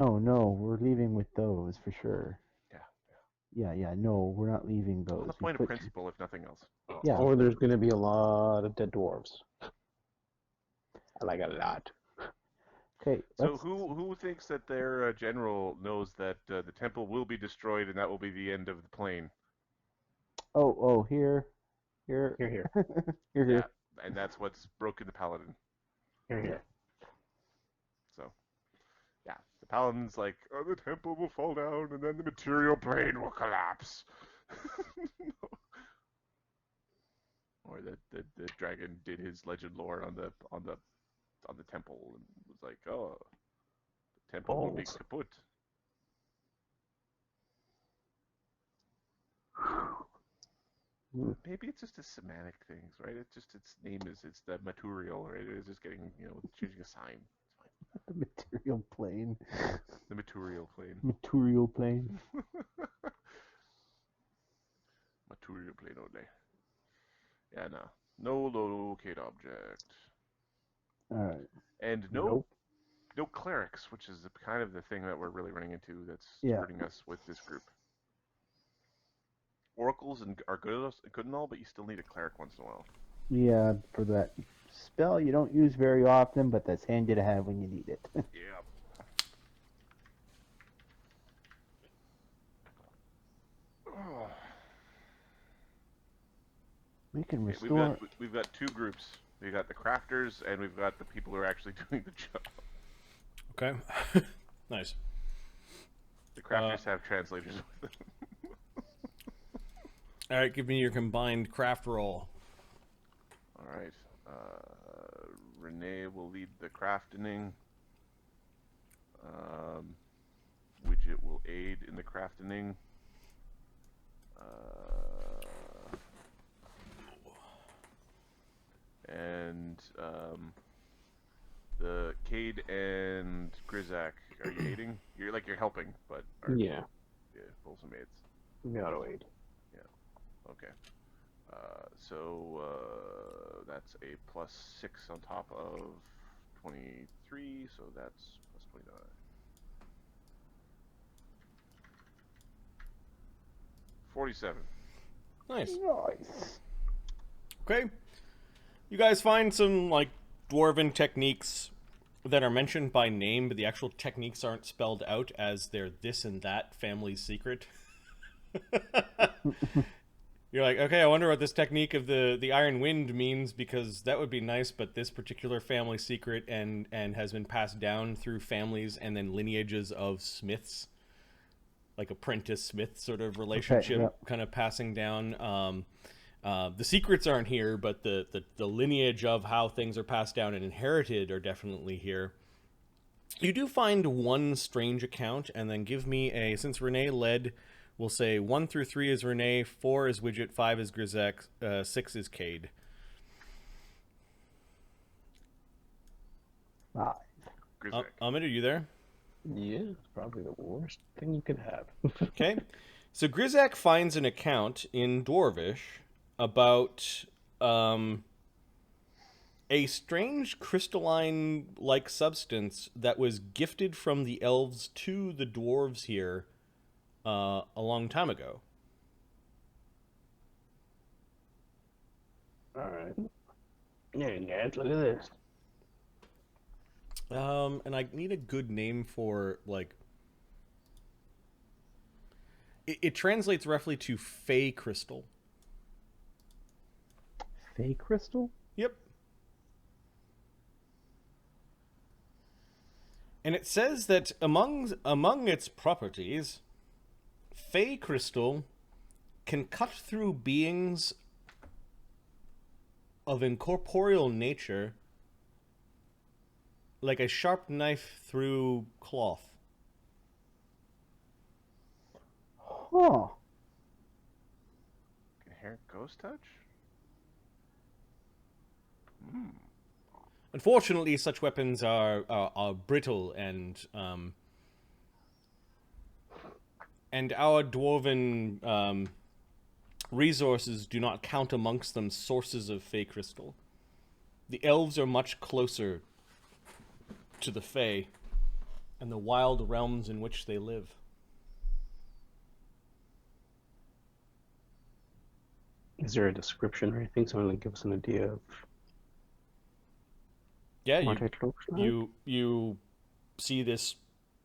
Oh no, we're leaving with those for sure. Yeah. Yeah. No, we're not leaving On the those. We point of put. principle, if nothing else. Yeah. Or there's going to be a lot of dead dwarves. Like a lot. Okay. So who thinks that their general knows that the temple will be destroyed and that will be the end of the plane? Oh. Here. Here, here. Yeah, Here. and that's what's broken the paladin. Here, Yeah. here. So yeah, the paladin's like, oh, the temple will fall down and then the material plane will collapse. Or the dragon did his legend lore on the temple and was like, oh, the temple will be Balls. kaput. Maybe it's just a semantic thing, right? It's just its name is it's the material, right? It's just getting changing a sign. It's fine. The material plane. The material plane. Material plane. Material plane only. Yeah, no. No locate object. All right. And no Nope. no clerics, which is kind of the thing that we're really running into that's Yeah. hurting us with this group. Oracles are good and all, but you still need a cleric once in a while. Yeah, for that spell you don't use very often, but that's handy to have when you need it. Yeah. We can Okay, restore. we've got two groups. We've got the crafters and we've got the people who are actually doing the job. Okay. Nice. The crafters have translators with them. All right, give me your combined craft roll. All right. Renee will lead the crafting. Widget will aid in the crafting. And the Cade and Grizak, are you aiding? You're helping, but Yeah. pull some aids. We gotta wait. Yeah. Okay. So that's a +6 on top of 23, so that's +29. 47. Nice. Nice. Okay. You guys find some, like, dwarven techniques that are mentioned by name, but the actual techniques aren't spelled out as they're this and that family secret. You're like, okay, I wonder what this technique of the Iron Wind means, because that would be nice, but this particular family secret and has been passed down through families and then lineages of smiths, like apprentice smith sort of relationship, yep. kind of passing down. The secrets aren't here, but the lineage of how things are passed down and inherited are definitely here. You do find one strange account, and then give me a, since Renee led, we'll say 1 through 3 is Renee, 4 is Widget, 5 is Grizek, 6 is Cade. 5. Grizek. Ahmed, are you there? Yeah, it's probably the worst thing you could have. Okay. So Grizak finds an account in Dwarvish about a strange crystalline-like substance that was gifted from the elves to the dwarves here a long time ago. Alright. Yeah, guys, look at this. And I need a good name for, like... It translates roughly to Fey Crystal. Fey crystal? Yep. And it says that among its properties, Fey Crystal can cut through beings of incorporeal nature like a sharp knife through cloth. Huh. Inherent ghost touch? Unfortunately, such weapons are brittle and our dwarven resources do not count amongst them sources of Fey crystal. The elves are much closer to the Fey, and the wild realms in which they live. Is there a description or anything? Someone give us an idea of Yeah, what it looks like? you see this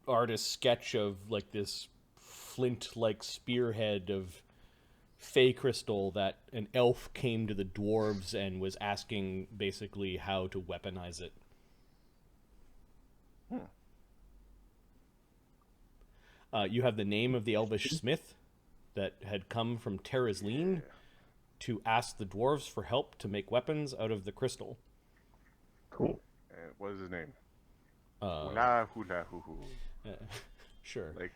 artist's sketch of like this flint-like spearhead of fey crystal that an elf came to the dwarves and was asking basically how to weaponize it. You have the name of the elvish smith that had come from Terra's Lean to ask the dwarves for help to make weapons out of the crystal. Cool. And what is his name? Uh, Hula hoo hoo. Sure. Like,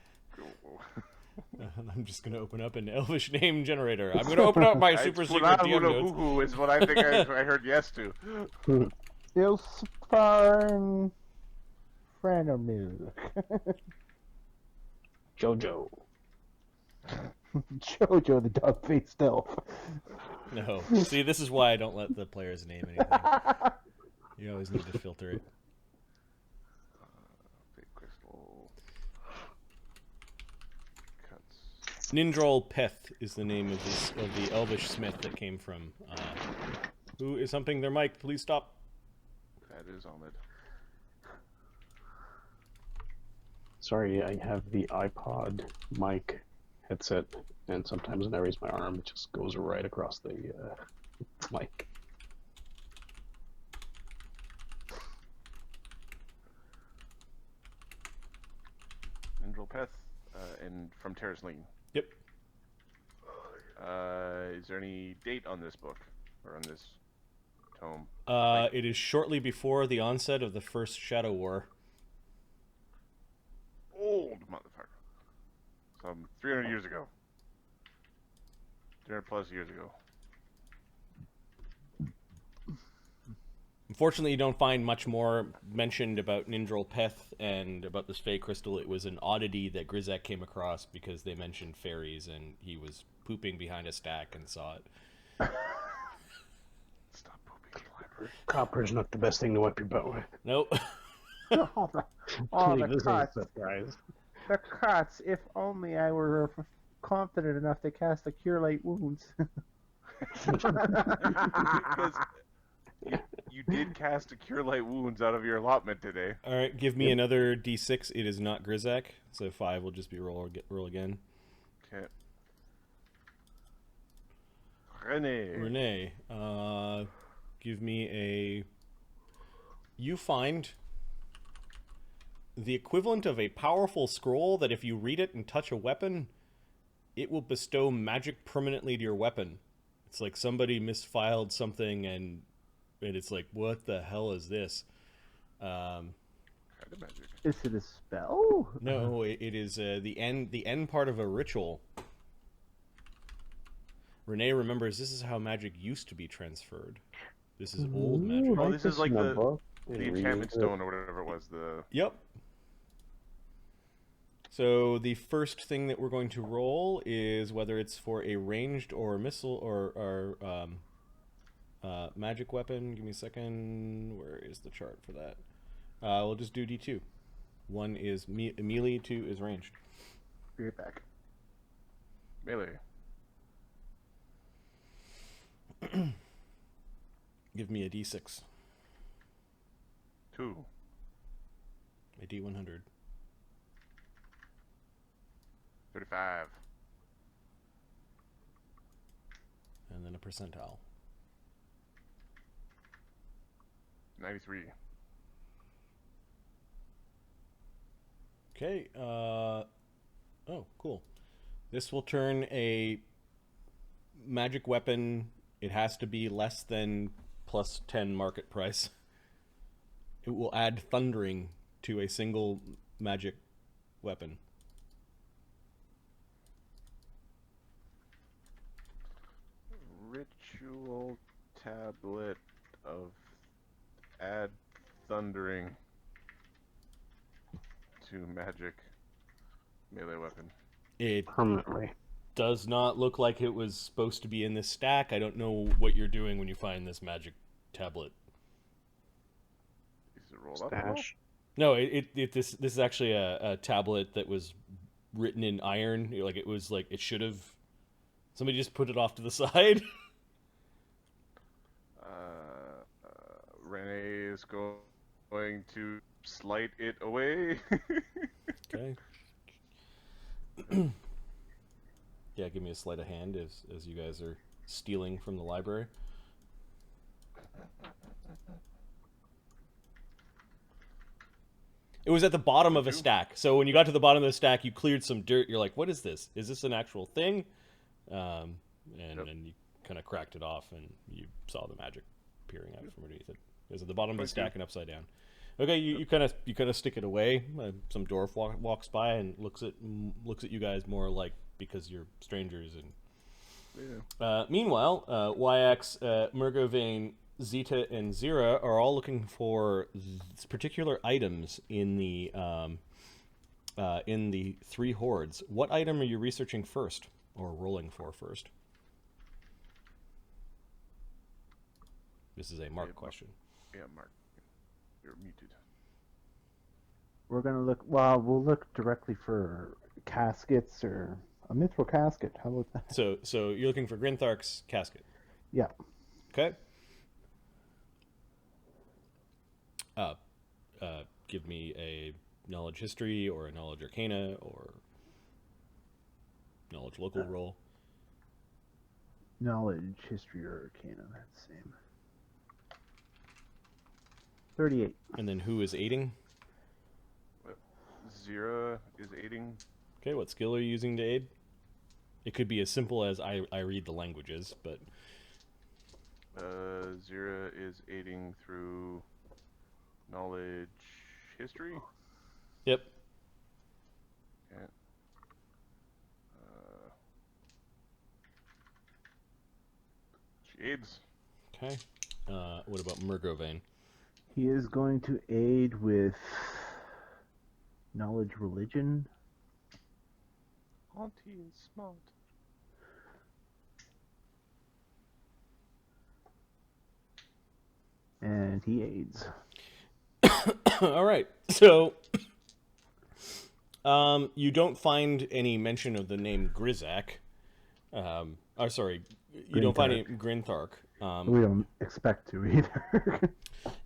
I'm just going to open up an elvish name generator. I'm going to open up my super secret DM hula notes. hoo hoo is what I think I heard yes to. Ilsfarn Franomir. Jojo. Jojo the dog-faced elf. No. See, this is why I don't let the players name anything. You always need to filter it. Big crystal. Cuts. Nindral Peth is the name of the elvish smith that came from. Who is something their mic? Please stop. That is Ahmed. Sorry, I have the iPod mic headset, and sometimes when I raise my arm, it just goes right across the mic. Nindral Peth, and from Terra's Lean. Yep. Is there any date on this book or on this tome? It is shortly before the onset of the First Shadow War. Old motherfucker. Some 300 years ago. 300 plus years ago. Unfortunately, you don't find much more mentioned about Nindral Peth and about this fey crystal. It was an oddity that Grizek came across because they mentioned fairies, and he was pooping behind a stack and saw it. Stop pooping in the library. Copper's not the best thing to wipe your butt with. Nope. Oh, This the is a cuts. surprise. The cuts. If only I were confident enough to cast a Cure Light Wounds. Because you did cast a Cure Light Wounds out of your allotment today. All right, give me another d6. It is not Grizek, so 5 will just be roll again. Okay. Renee. Renee, give me a... You find the equivalent of a powerful scroll that if you read it and touch a weapon, it will bestow magic permanently to your weapon. It's like somebody misfiled something and it's like, what the hell is this? Kind of magic. Is it a spell? No, it is the end part of a ritual. Renee remembers this is how magic used to be transferred. This is old magic. Oh, this is like the and enchantment reuse it. stone or whatever it was. The Yep. So the first thing that we're going to roll is whether it's for a ranged or missile or magic weapon. Give me a second. Where is the chart for that? We'll just do D2. 1 is melee, 2 is ranged. Be right back. melee. Give me a D6. 2. A D100. 35. And then a percentile. 93. Okay. Oh, cool. This will turn a magic weapon. It has to be less than plus 10 market price. It will add thundering to a single magic weapon. Ritual tablet of add thundering to magic melee weapon. It Permanently. does not look like it was supposed to be in this stack. I don't know what you're doing when you find this magic tablet. Is it roll up? at all? Stash. No, this is actually a tablet that was written in iron. Like it was like it should have. Somebody just put it off to the side. Renee is going to slight it away. Okay. Yeah, give me a sleight of hand as you guys are stealing from the library. It was at the bottom of a stack. So when you got to the bottom of the stack, you cleared some dirt. You're like, what is this? Is this an actual thing? And then you kind of cracked it off, and you saw the magic peering out from underneath it. It was at the bottom of the stack and upside down. Okay, you kind of stick it away. Some dwarf walks by and looks at you guys more like because you're strangers. And meanwhile, YX, Murgovane, Zeta, and Zira are all looking for particular items in the three hordes. What item are you researching first, or rolling for first? This is a Mark question. Yeah, Mark, you're muted. We're gonna look. Well, we'll look directly for caskets or a mithril casket. How about that? So you're looking for Grinthark's casket. Yeah. Okay. Give me a knowledge history or a knowledge arcana or knowledge local roll. Knowledge, history, or arcana. That's the same. 38. And then who is aiding? Zira is aiding. Okay, what skill are you using to aid? It could be as simple as I read the languages, but... Zira is aiding through knowledge history. Yep. Okay. She aids. Okay. What about Murgovane? He is going to aid with knowledge religion. Auntie is smart. And he aids. All right. So, you don't find any mention of the name Grizak. Sorry, you don't find any Grinthark. We don't expect to either.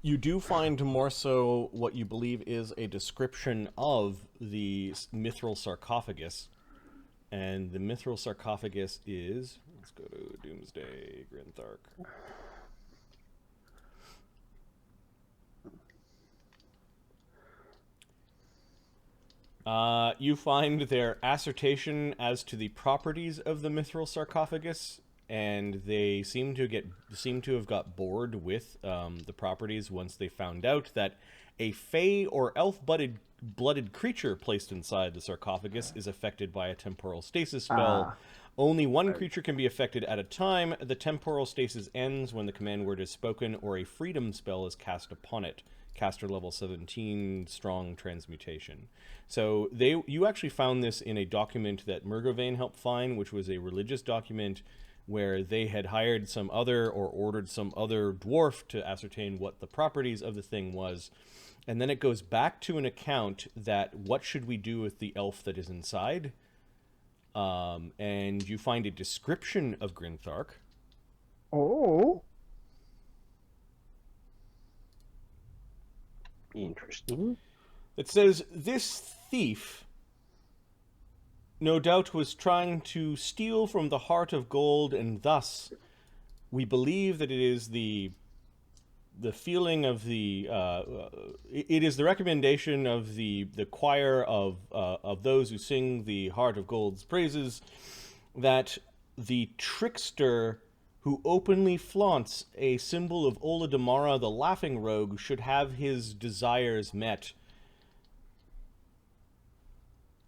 You do find more so what you believe is a description of the mithril sarcophagus. And the mithril sarcophagus is... Let's go to Doomsday Grinthark. You find their assertion as to the properties of the mithril sarcophagus, and they seem to have got bored with the properties once they found out that a fey or elf-blooded creature placed inside the sarcophagus is affected by a temporal stasis spell. Only one creature can be affected at a time. The temporal stasis ends when the command word is spoken or a freedom spell is cast upon it. Caster level 17, strong transmutation. So you actually found this in a document that Murgovane helped find, which was a religious document where they had hired some other or ordered some other dwarf to ascertain what the properties of the thing was. And then it goes back to an account that what should we do with the elf that is inside? And you find a description of Grinthark. Oh. Interesting. It says, this thief no doubt was trying to steal from the heart of gold, and thus we believe that it is the feeling of the it is the recommendation of the choir of those who sing the heart of gold's praises that the trickster who openly flaunts a symbol of Ola Damara the Laughing Rogue should have his desires met.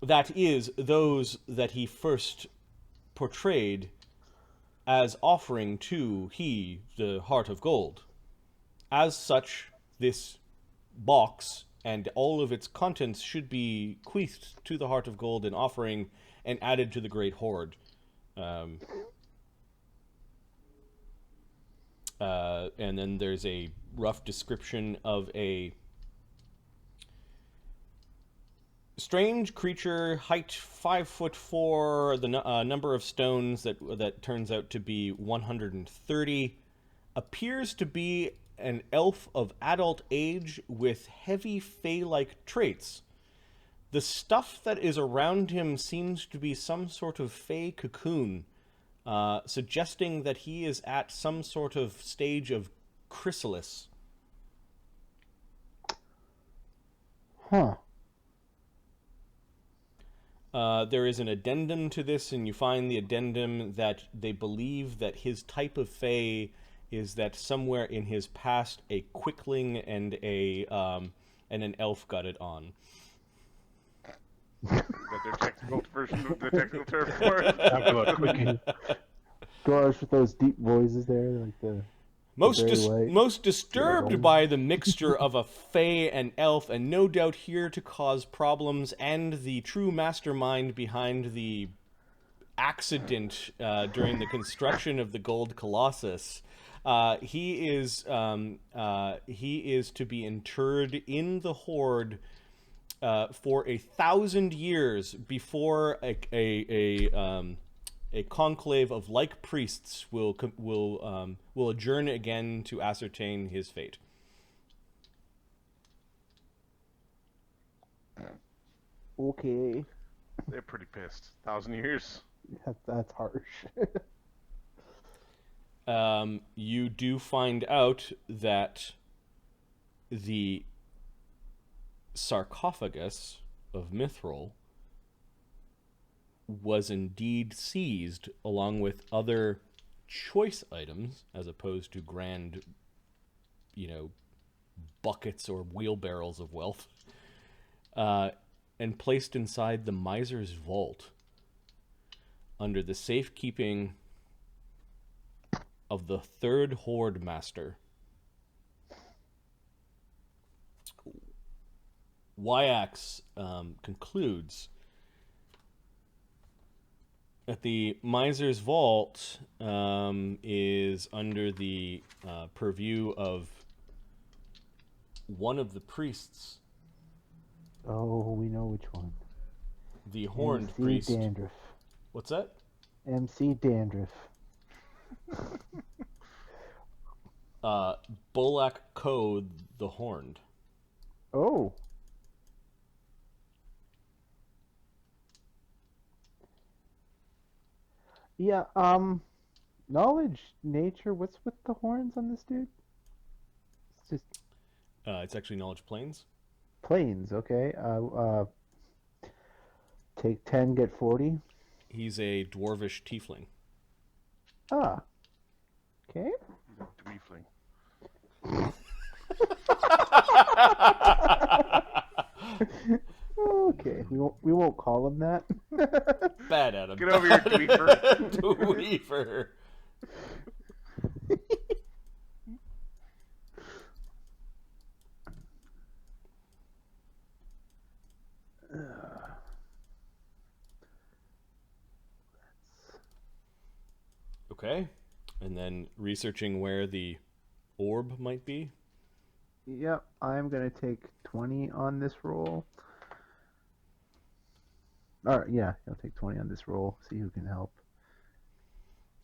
That is, those that he first portrayed as offering to he, the Heart of Gold. As such, this box and all of its contents should be bequeathed to the Heart of Gold in offering and added to the Great Hoard. And then there's a rough description of a Strange creature, height 5'4", the number of stones that turns out to be 130, appears to be an elf of adult age with heavy fey-like traits. The stuff that is around him seems to be some sort of fey cocoon, suggesting that he is at some sort of stage of chrysalis. Huh. There is an addendum to this, and you find the addendum that they believe that his type of fey is that somewhere in his past a quickling and an elf got it on. Is that their technical version of the technical term for it? Talk about quick. Gosh, with those deep voices there, like the very light. Most disturbed by the mixture of a fey and elf, and no doubt here to cause problems, and the true mastermind behind the accident during the construction of the Gold Colossus. He is to be interred in the Horde for 1,000 years before a conclave of like priests will adjourn again to ascertain his fate. Okay. They're pretty pissed. 1,000 years. That's harsh. You do find out that the sarcophagus of Mithril was indeed seized along with other choice items, as opposed to grand, buckets or wheelbarrows of wealth, and placed inside the miser's vault under the safekeeping of the third Horde Master. Wyax concludes that the miser's vault is under the purview of one of the priests. Oh, we know which one. The horned MC priest. Dandruff. What's that? MC Dandruff. Bolak Code the Horned. Oh. Yeah, knowledge, nature, what's with the horns on this dude? It's just It's actually Knowledge Planes. planes, okay. Take 10, get 40. He's a dwarvish tiefling. Ah. Okay. Dweefling. Okay, we won't call him that. Bad Adam. Get over here, Dweefer. Dweefer. Okay, and then researching where the orb might be. Yep, I'm gonna take 20 on this roll. Alright, yeah, I'll take 20 on this roll. See who can help.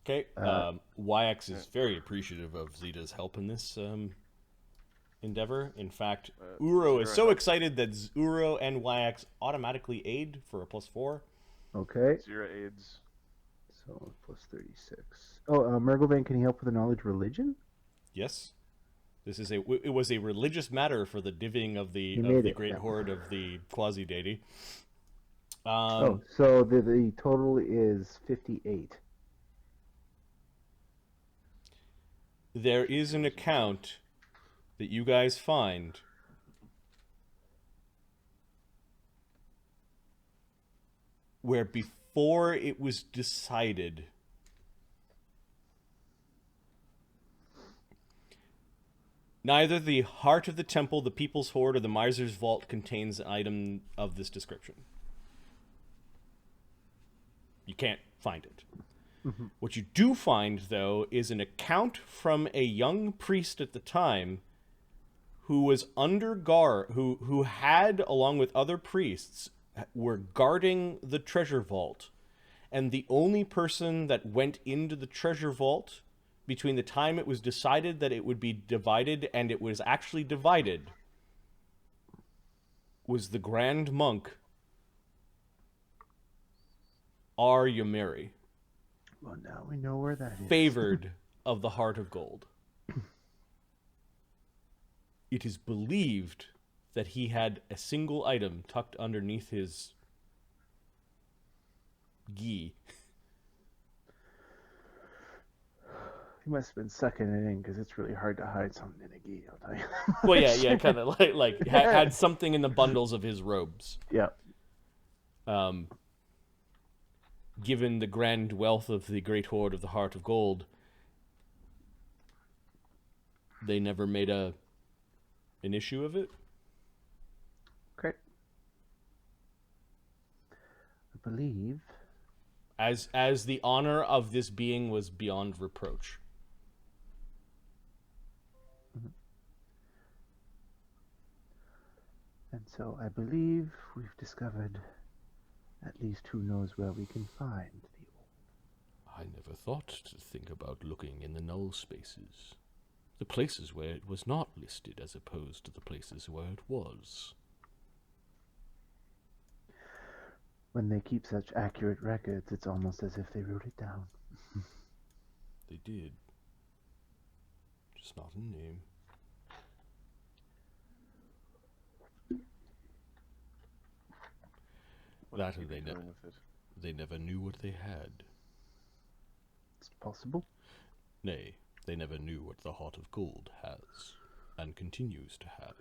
Okay, Wyax is very appreciative of Zeta's help in this endeavor. In fact, Uro is so excited that Uro and Wyax automatically aid for a +4. Okay, 0 aids. so plus 36. Oh, Mergelvan, can you help with the knowledge religion? Yes. It was a religious matter for the divvying of the great horde of the quasi deity. So the total is 58. There is an account that you guys find where before it was decided neither the heart of the temple, the people's hoard, or the miser's vault contains an item of this description. You can't find it. Mm-hmm. What you do find, though, is an account from a young priest at the time who was under guard, who had, along with other priests, were guarding the treasure vault, and the only person that went into the treasure vault between the time it was decided that it would be divided and it was actually divided was the Grand Monk R. Yamiri, Well, now we know where that is. favored of the Heart of Gold. It is believed that he had a single item tucked underneath his gi. He must have been sucking it in because it's really hard to hide something in a gi, I'll tell you. Well, yeah, kind of like had something in the bundles of his robes. Yeah. Given the grand wealth of the Great Hoard of the Heart of Gold, they never made an issue of it. Great. I believe. As the honor of this being was beyond reproach. And so I believe we've discovered at least who knows where we can find the old. I never thought to think about looking in the null spaces. The places where it was not listed as opposed to the places where it was. When they keep such accurate records, it's almost as if they wrote it down. They did. Just not a name. That or they never knew what they had. It's possible. Nay, they never knew what the Heart of Gold has, and continues to have.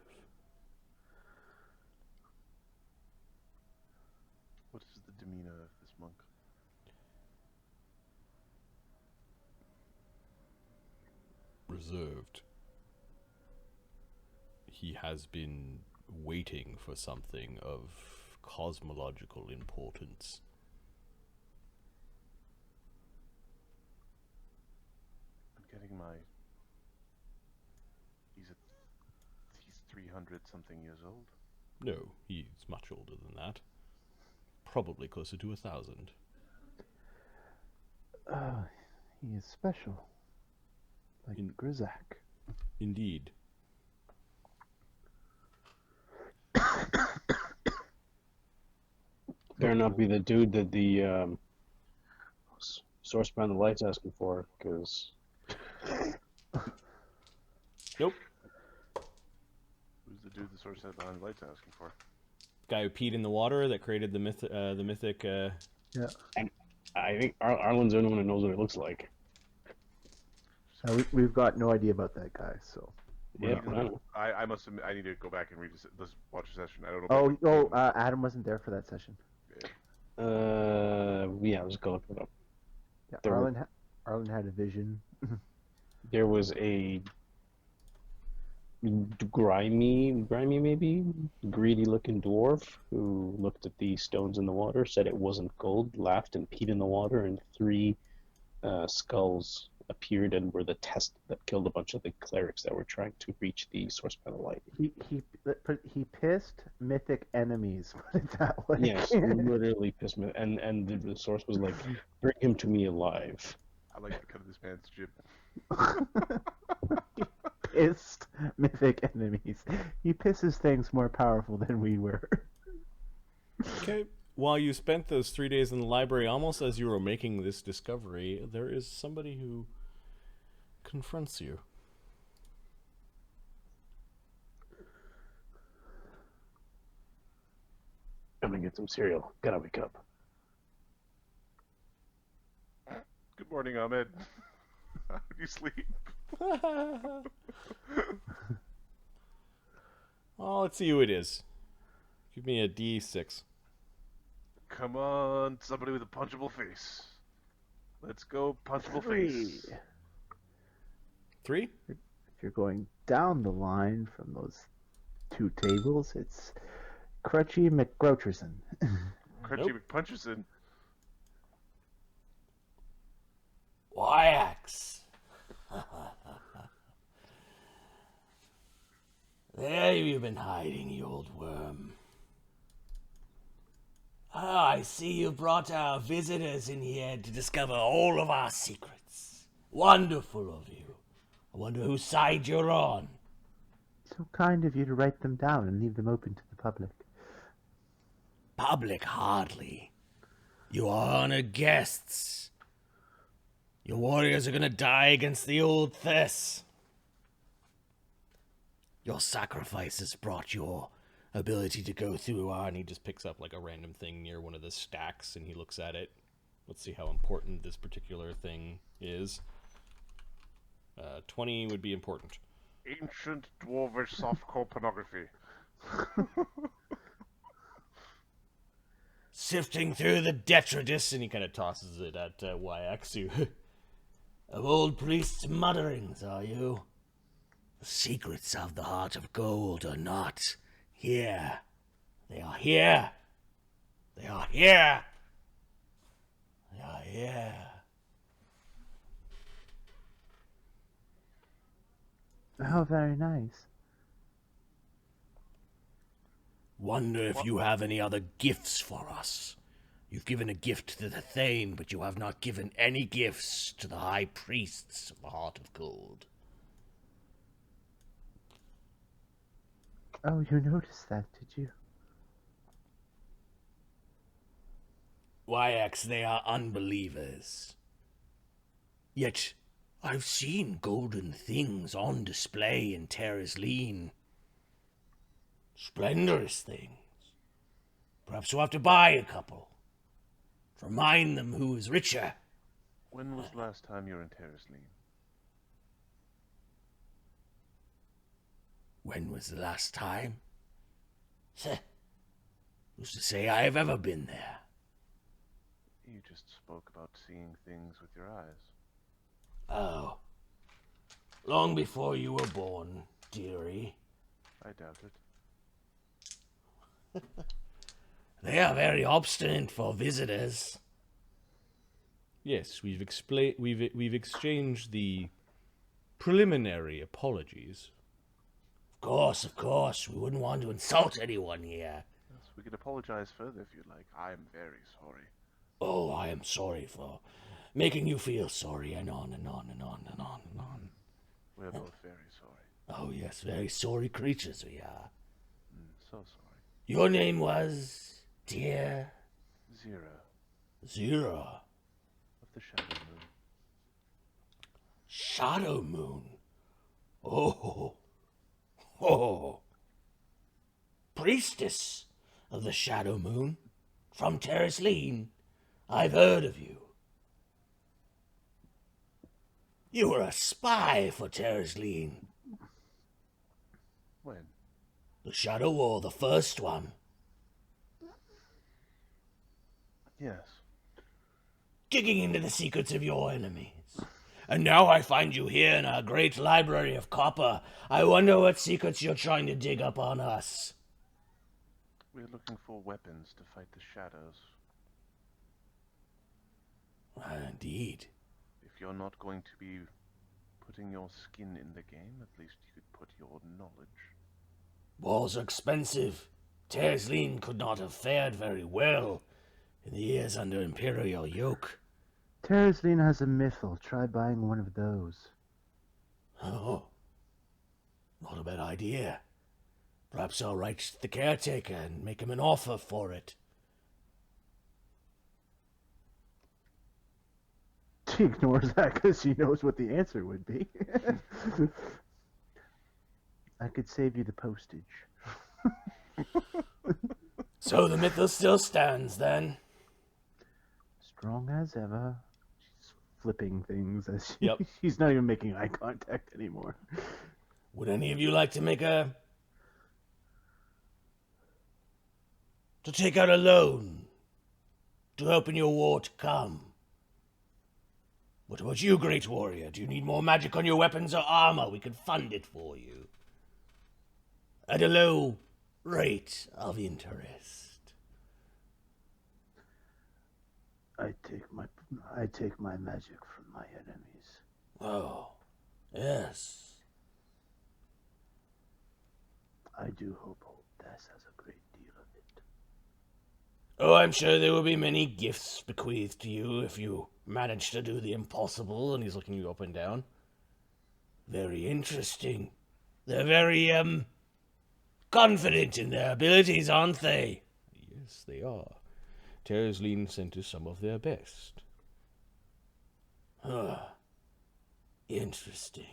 What is the demeanor of this monk? Reserved. He has been waiting for something of cosmological importance. I'm getting my... He's 300 something years old. No, he's much older than that. Probably closer to 1,000. He is special. Like Grizak. Indeed. Better not be the dude that the source behind the light's asking for, because Nope. Who's the dude the source head behind the lights asking for? Guy who peed in the water that created the mythic. Yeah. and I think Arlen's the only one who knows what it looks like. We've got no idea about that guy, so. Yeah, I know. I must admit, I need to go back and read this watch a session. I don't know. Adam wasn't there for that session. Yeah, I was gonna look it up. Yeah, There were- Arlen had a vision. There was a grimy maybe greedy-looking dwarf who looked at the stones in the water, said it wasn't gold, laughed and peed in the water, and 3 skulls appeared and were the test that killed a bunch of the clerics that were trying to reach the source by the light. He pissed mythic enemies. Put it that way. Yes, literally pissed me. And the source was like, "Bring him to me alive." I like the cut of this man's jib. Pissed mythic enemies. He pisses things more powerful than we were. Okay. While you spent those 3 days in the library, almost as you were making this discovery, there is somebody who confronts you. I'm gonna get some cereal. Gotta wake up. Good morning, Ahmed. How do you sleep? Well, let's see who it is. Give me a D6. Come on, somebody with a punchable face. Let's go, punchable face. 3? If you're going down the line from those 2 tables, it's Crutchy McGrocherson. Crunchy Nope. McPuncherson. Wyax. There you've been hiding, you old worm. Ah, I see you brought our visitors in here to discover all of our secrets. Wonderful of you. I wonder whose side you're on. So kind of you to write them down and leave them open to the public. Public hardly. You are honored guests. Your warriors are gonna die against the old Thess. Your sacrifices brought your ability to go through and he just picks up like a random thing near one of the stacks and he looks at it. Let's see how important this particular thing is. 20 would be important. Ancient dwarvish softcore pornography. Sifting through the detritus, and he kind of tosses it at Wyaxu. Of old priests' mutterings, are you? The secrets of the heart of gold are not here. They are here. They are here. They are here. How very nice. Wonder if you have any other gifts for us. You've given a gift to the Thane, but you have not given any gifts to the high priests of the Heart of Gold. Oh, you noticed that, did you? Wyax, they are unbelievers. Yet, I've seen golden things on display in Terra's Lean. Splendorous things. Perhaps we'll have to buy a couple. To remind them who is richer. When was the last time you were in Terraslene? When was the last time? Who's to say I have ever been there? You just spoke about seeing things with your eyes. Oh. Long before you were born, dearie. I doubt it. They are very obstinate for visitors. Yes, we've exchanged the preliminary apologies. Of course. We wouldn't want to insult anyone here. Yes, we could apologize further if you'd like. I'm very sorry. Oh, I am sorry for making you feel sorry, and on and on and on and on and on. We're both very sorry. Oh, yes, very sorry creatures we are. So sorry. Your name was, dear? Zira. Zira. Of the Shadow Moon. Shadow Moon. Oh. Priestess of the Shadow Moon. From Terraslene. I've heard of you. You were a spy for Terraslene. When? The Shadow War, the first one. Yes. Digging into the secrets of your enemies. And now I find you here in our great library of copper. I wonder what secrets you're trying to dig up on us. We're looking for weapons to fight the shadows. Indeed. If you're not going to be putting your skin in the game, at least you could put your knowledge. Wars are expensive. Terraslene could not have fared very well in the years under Imperial yoke. Terraslene has a missile. Try buying one of those. Oh, not a bad idea. Perhaps I'll write to the caretaker and make him an offer for it. She ignores that because she knows what the answer would be. I could save you the postage. So the mythos still stands, then? Strong as ever. She's flipping things as Yep. she's not even making eye contact anymore. Would any of you like to take out a loan to help in your war to come? What about you, Great Warrior? Do you need more magic on your weapons or armor? We can fund it for you. At a low rate of interest. I take my magic from my enemies. Oh, yes. I do hope Old Death has a great deal of it. Oh, I'm sure there will be many gifts bequeathed to you if you manage to do the impossible. And he's looking you up and down. Very interesting. They're very, confident in their abilities, aren't they? Yes, they are. Terraslene sent us some of their best. Interesting.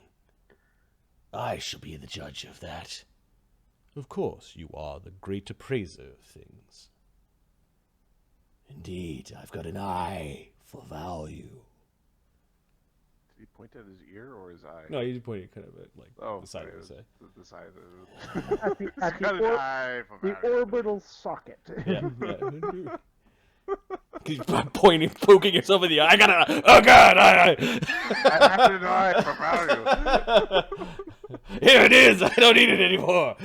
I shall be the judge of that. Of course, you are the great appraiser of things. Indeed, I've got an eye for value. Did he point at his ear or his eye? No, you pointed kind of at Oh, the side right, of his eye. the side of At He's the got an eye for the value. orbital socket. Yeah. He's pointing, poking yourself in the eye. I got an eye. Oh God! I have an eye for value. Here it is. I don't need it anymore.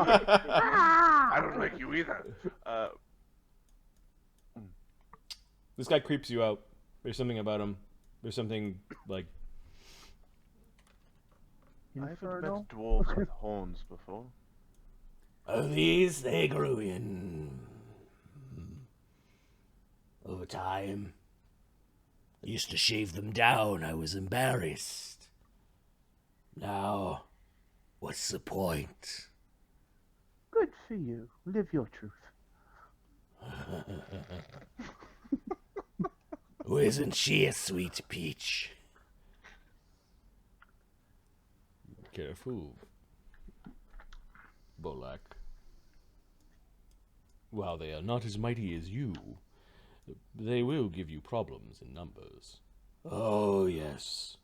I don't like you either. This guy creeps you out. There's something about him. There's something like. I haven't Inferno? met dwarves with horns before. Oh, these they grew in over time. I used to shave them down. I was embarrassed. Now, what's the point? Good for you. Live your truth. Oh, isn't she a sweet peach? Careful, Bolak. While they are not as mighty as you, they will give you problems in numbers. Oh, yes.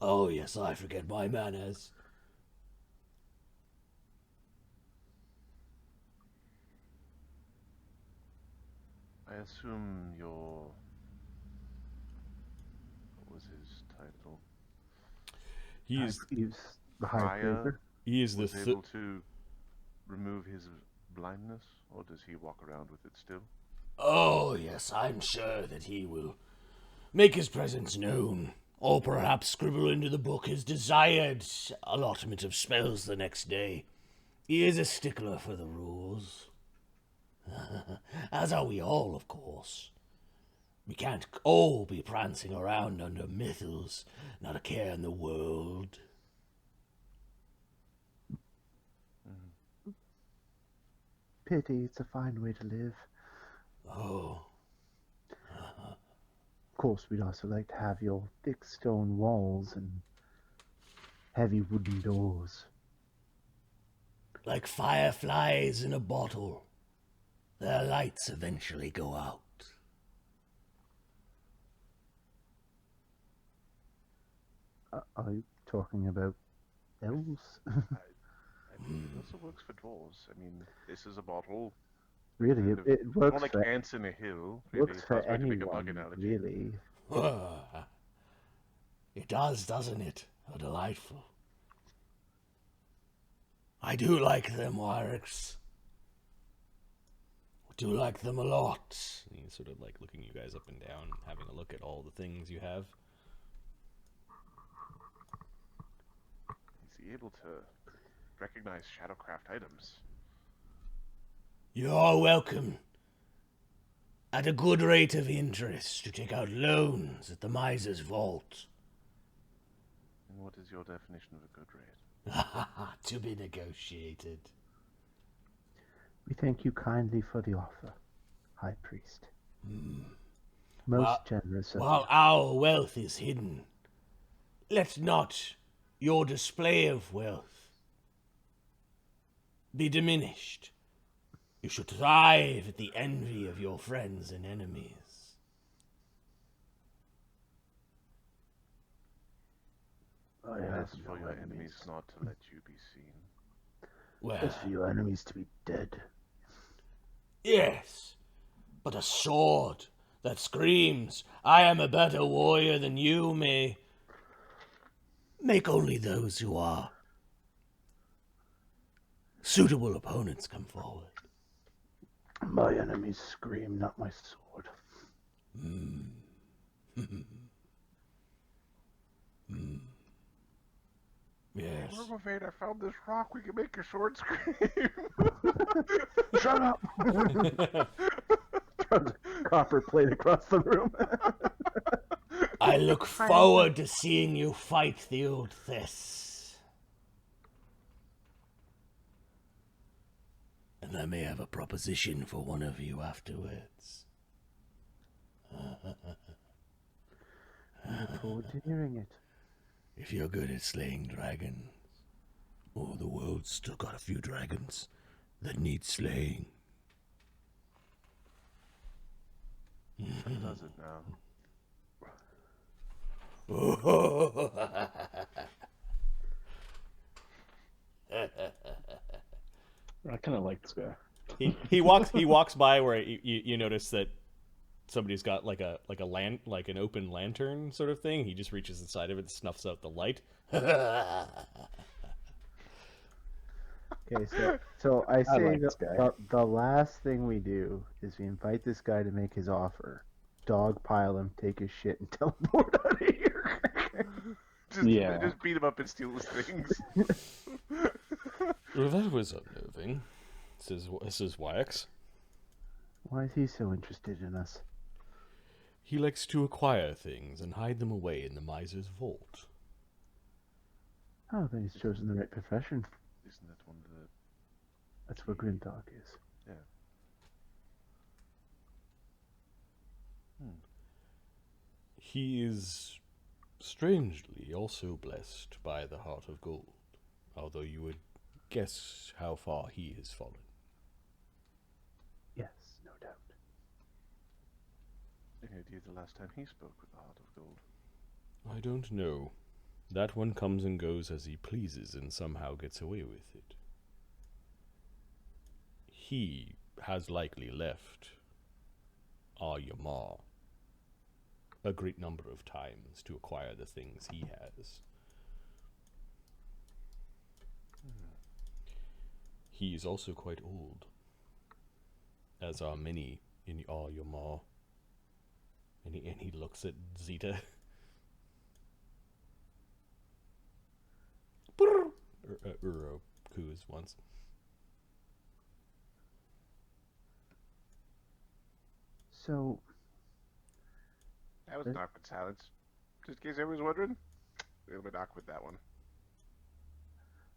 Oh, yes, I forget my manners. I assume your... What was his title? He is He's the high Prior praiser. he is the was able to remove his blindness, or does he walk around with it still? Oh, yes, I'm sure that he will make his presence known, or perhaps scribble into the book his desired allotment of spells the next day. He is a stickler for the rules. As are we all, of course. We can't all be prancing around under mythos, not a care in the world. Pity, it's a fine way to live. Oh, Of course, we'd also like to have your thick stone walls and heavy wooden doors. like fireflies in a bottle. Their lights eventually go out. Are you talking about elves? I mean, it also works for dwarves. I mean, this is a bottle. Really, Kind of it works more like for ants in a hill. Really, works if I for was going to make a bug anyone, analogy. really. It does, doesn't it? How delightful. I do like them, Warwicks. I do like them a lot. And he's sort of like looking you guys up and down, having a look at all the things you have. Is he able to recognize Shadowcraft items? You're welcome. At a good rate of interest to take out loans at the miser's vault. And what is your definition of a good rate? To be negotiated. We thank you kindly for the offer, High Priest. Most Well- generous of While you. our wealth is hidden, let not your display of wealth be diminished. You should thrive at the envy of your friends and enemies. I And have as for no your enemies not to let you be seen. Well, Just for your enemies to be dead. yes, but a sword that screams, I am a better warrior than you may make only those who are suitable opponents come forward. My enemies scream, not my sword. Yes. Morgulvain, I found this rock. We can make your sword scream. Shut up! Throws a copper plate across the room. I look forward to seeing you fight the old Thess. And I may have a proposition for one of you afterwards. I look forward to hearing it. If you're good at slaying dragons, or the world's still got a few dragons that need slaying. What does it now? I kind of like this guy. he walks by where you notice that somebody's got like an open lantern sort of thing. He just reaches inside of it and snuffs out the light. Okay, so I say like this guy. the last thing we do is we invite this guy to make his offer. Dogpile him, take his shit, and teleport out of here. Just beat him up and steal his things. Well, that was unnerving, says Wax. Why is he so interested in us? He likes to acquire things and hide them away in the miser's vault. Oh, then he's chosen the right profession. Isn't that one of the... That's what Grimdark is. Yeah. He is strangely also blessed by the heart of gold, although you would guess how far he has fallen. Yes, no doubt. Any idea the last time he spoke with the Heart of Gold? I don't know. That one comes and goes as he pleases and somehow gets away with it. He has likely left Aryamar a great number of times to acquire the things he has. He is also quite old, as are many in Aryamar. And he looks at Zeta. Coos once. So, That was an awkward silence. Just in case everyone's wondering, a little bit awkward, that one.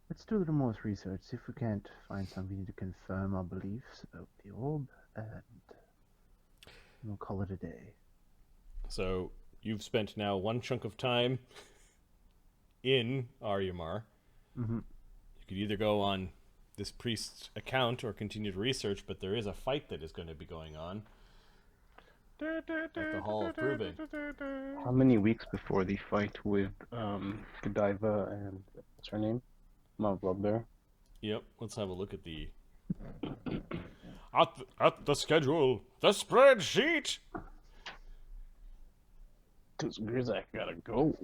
let's do a little more research. See if we can't find something to confirm our beliefs about the orb, and we'll call it a day. So you've spent now one chunk of time in Aryamar. Mm-hmm. You could either go on this priest's account or continue to research, but there is a fight that is going to be going on at the Hall of Proving. How many weeks before the fight with Godiva and what's her name? Mount Bloodbear. Yep, let's have a look at the at the schedule, the spreadsheet. Because Grizak gotta go.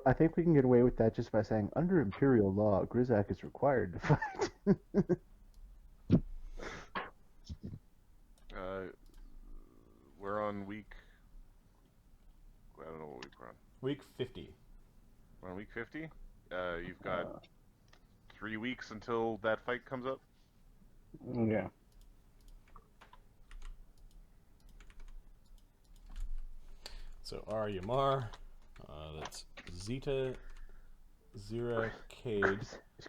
I think we can get away with that just by saying, under Imperial law, Grizak is required to fight. We're on week... I don't know what week we're on. Week 50. We're on week 50? You've got 3 weeks until that fight comes up? Yeah. So Aryamar, that's Zeta, Zira, Cade,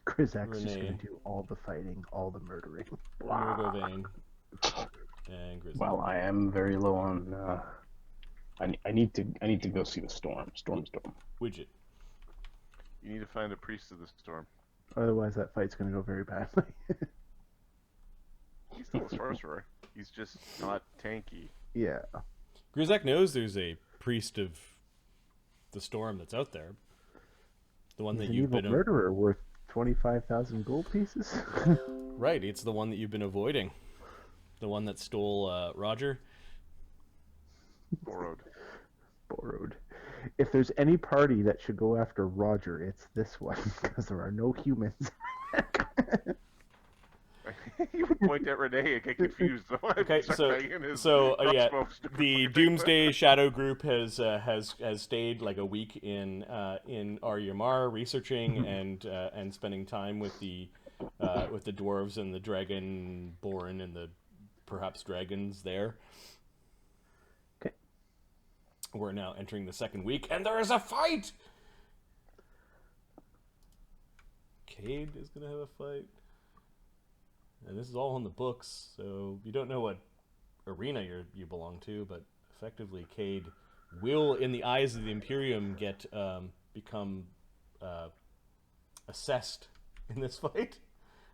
Grizak's just Renee. going to do all the fighting, all the murdering. Morgovain, and Grizzly. Well, I am very low on. I need to go see the storm. Storm. Widget. You need to find a priest of the storm. Otherwise, that fight's going to go very badly. He's still a sorcerer. He's just not tanky. Yeah. Grizak knows there's a priest of the storm that's out there. The one He's that an you've evil been murderer worth 25,000 gold pieces. right. It's the one that you've been avoiding. The one that stole Roger. Borrowed. Borrowed. If there's any party that should go after Roger, it's this one, because there are no humans. You would point at Renee and get confused. Okay, Yeah, the Doomsday Shadow Group has stayed like a week in Aryamar researching and spending time with the dwarves and the dragonborn and the perhaps dragons there. Okay. We're now entering the second week, and there is a fight. Cade is gonna have a fight. And this is all in the books, so you don't know what arena you belong to, but effectively Cade will, in the eyes of the Imperium, become assessed in this fight.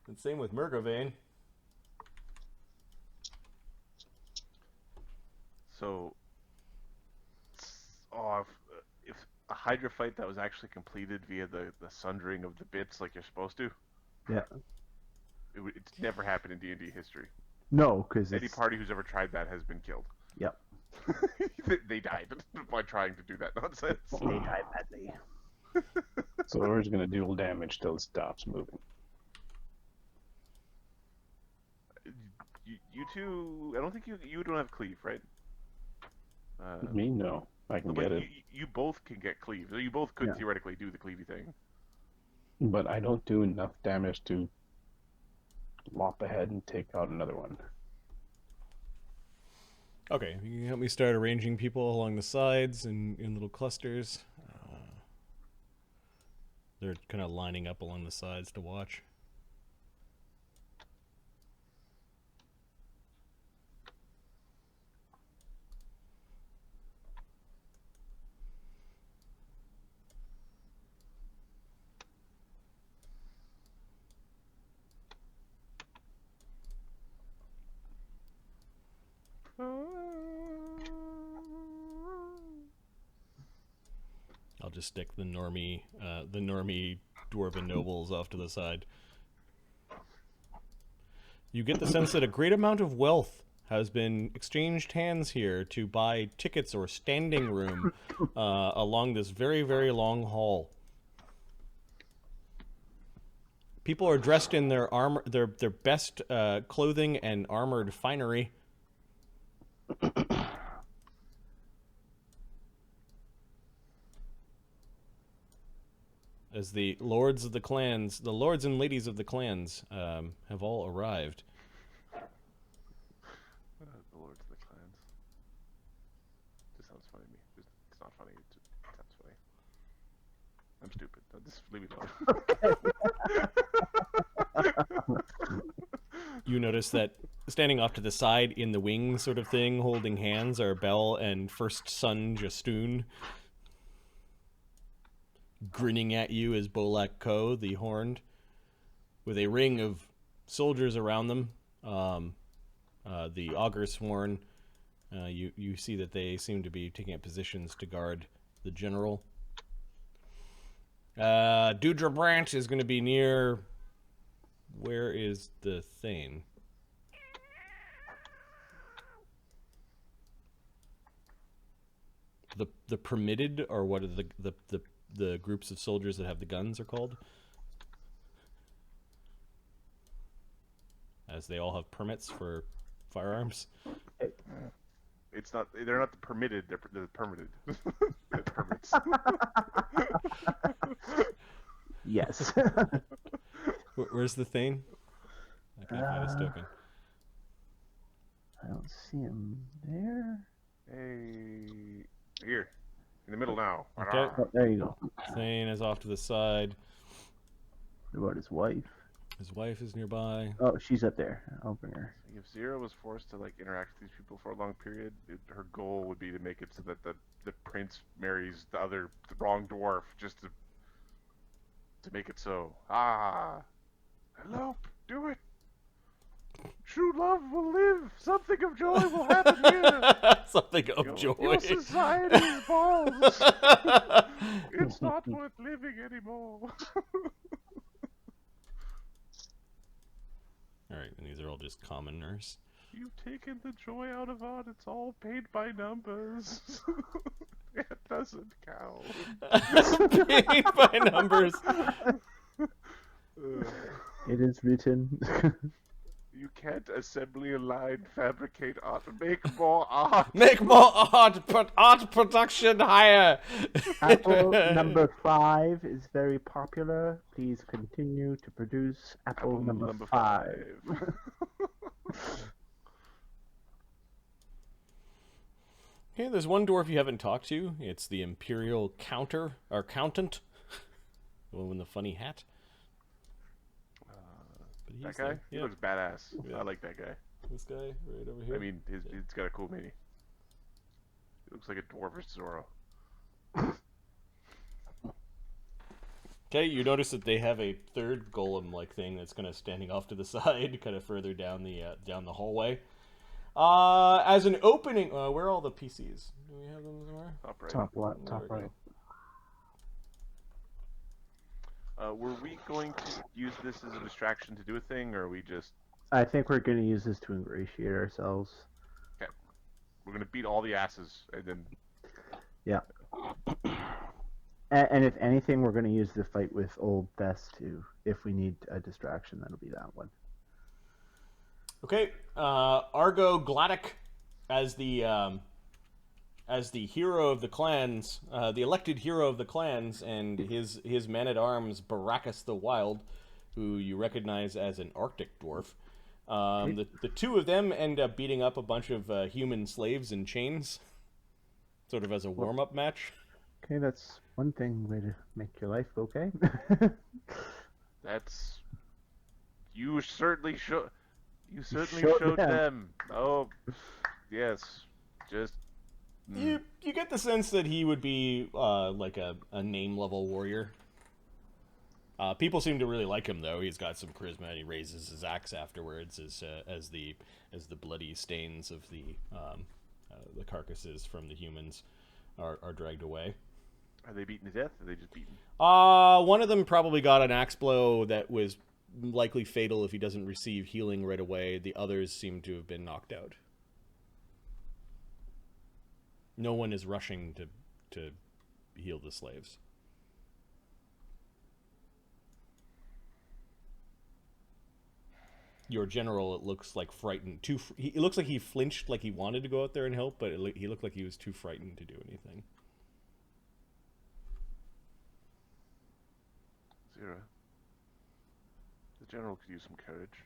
And same with Murgavane. So, if a Hydra fight that was actually completed via the sundering of the bits like you're supposed to, Yeah. It's never happened in D&D history. No, because Any party who's ever tried that has been killed. Yep. They died by trying to do that nonsense. They die badly. So we're just going to deal damage till it stops moving. You two, I don't think you don't have cleave, right? Me? No. I can get it. You both can get cleave. So you both could Yeah. theoretically do the cleavy thing. But I don't do enough damage to lop ahead and take out another one. Okay, you can help me start arranging people along the sides in little clusters. They're kind of lining up along the sides to watch. I'll just stick the normie dwarven nobles off to the side. You get the sense that a great amount of wealth has been exchanged hands here to buy tickets or standing room along this very, very long hall. People are dressed in their armor, their best clothing and armored finery. As the lords of the clans, the lords and ladies of the clans, have all arrived. The lords of the clans. Just sounds funny to me. It's not funny. It just sounds funny. I'm stupid. Just leave me alone. You notice that standing off to the side in the wing sort of thing, holding hands, are Bell and First Son Jastoon. Grinning at you is Bolak Ko, the Horned, with a ring of soldiers around them. The Augur Sworn, you see that they seem to be taking up positions to guard the general. Dudra Branch is going to be near... Where is the Thane? The permitted, or what are the groups of soldiers that have the guns are called? As they all have permits for firearms. It's not. They're not the permitted. They're permitted. They're permits. Yes. Where's the Thane? I can't find his token. I don't see him there. Hey, here, in the middle now. Okay. Oh, there you go. Thane is off to the side. What about his wife? His wife is nearby. Oh, she's up there. I'll bring her. If Zira was forced to interact with these people for a long period, her goal would be to make it so that the prince marries the wrong dwarf, just to make it so. Elope, do it. True love will live. Something of joy will happen here. Something of joy. Your society's balls. It's not worth living anymore. Alright, and these are all just commoners. You've taken the joy out of art. It's all paid by numbers. It doesn't count. Paid by numbers. It is written. can't assembly a line, fabricate art, make more art. Make more art, put art production higher. Apple number 5 is very popular. Please continue to produce apple number 5. Okay, there's one dwarf you haven't talked to. It's the Imperial Counter, or Accountant. The one with the funny hat. But That he's guy? there. He Yeah. looks badass. Yeah. I like that guy. This guy right over here. I mean, he's got a cool mini. He looks like a dwarvish Zorro. Okay, you notice that they have a third golem-like thing that's kind of standing off to the side, kind of further down the hallway. As an opening, where are all the PCs? Do we have them somewhere? Top right. Top There top we right. Were we going to use this as a distraction to do a thing, or are we just... I think we're going to use this to ingratiate ourselves. Okay. We're going to beat all the asses, and then... Yeah. And if anything, we're going to use the fight with Old Bess too. If we need a distraction, that'll be that one. Okay, Argo Gladdock as the hero of the clans, the elected hero of the clans, and his man-at-arms Baracus the Wild, who you recognize as an Arctic dwarf. The two of them end up beating up a bunch of human slaves in chains, sort of as a warm-up match. Okay, that's one thing way to make your life okay. That's... You certainly showed showed them. them. Oh, yes. Just... You get the sense that he would be like a name-level warrior. People seem to really like him, though. He's got some charisma, and he raises his axe afterwards as the bloody stains of the carcasses from the humans are dragged away. Are they beaten to death, or are they just beaten? One of them probably got an axe blow that was likely fatal if he doesn't receive healing right away. The others seem to have been knocked out. No one is rushing to heal the slaves. Your general, it looks like frightened. It looks like he flinched, like he wanted to go out there and help, but he looked like he was too frightened to do anything. Zero. The general could use some courage.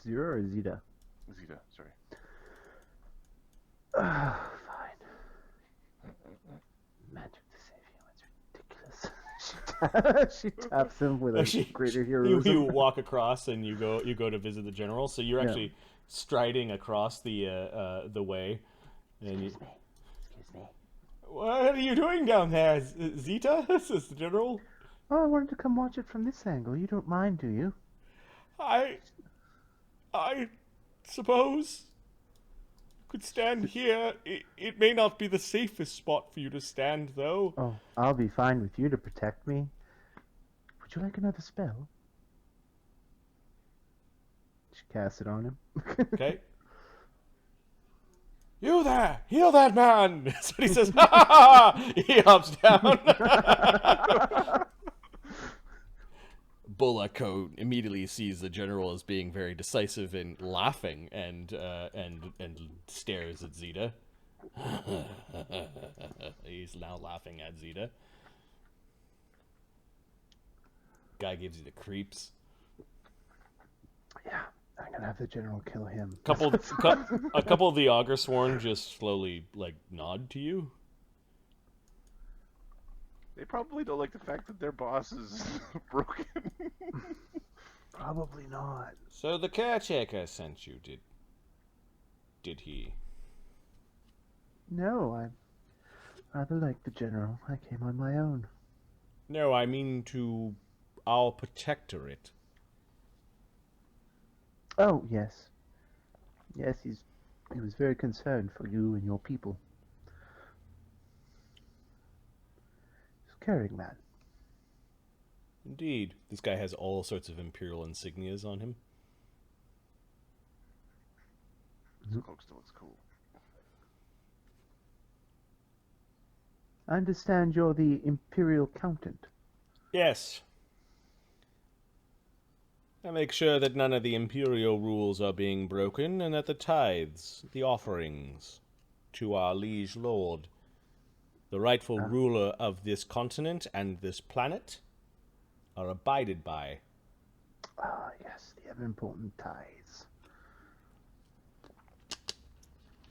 Zero or Zeta? Zeta, sorry. Fine. Magic to save humans, ridiculous. She taps him with a greater heroism. You walk across and you go to visit the general. So you're actually striding across the way. And Excuse me. What are you doing down there, Zeta? Says the general. Oh, I wanted to come watch it from this angle. You don't mind, do you? I suppose could stand here. It may not be the safest spot for you to stand, though. Oh, I'll be fine with you to protect me. Would you like another spell? She casts it on him. Okay. You there! Heal that man! That's what he says. Ha ha ha! He hops down. Bulako immediately sees the general as being very decisive and laughing, and stares at Zeta. He's now laughing at Zeta. Guy gives you the creeps. Yeah, I'm gonna have the general kill him. A couple of the Augursworn just slowly nod to you. They probably don't like the fact that their boss is broken. Probably not. So the caretaker sent you, did he? No, I rather like the general. I came on my own. No, I mean to our protectorate. Oh, yes. Yes, he was very concerned for you and your people. He's a caring man. Indeed. This guy has all sorts of imperial insignias on him. His cloak still looks cool. I understand you're the imperial accountant. Yes. I make sure that none of the imperial rules are being broken, and that the tithes, the offerings to our liege lord, the rightful ruler of this continent and this planet, are abided by. Ah, yes, the ever-important tithes.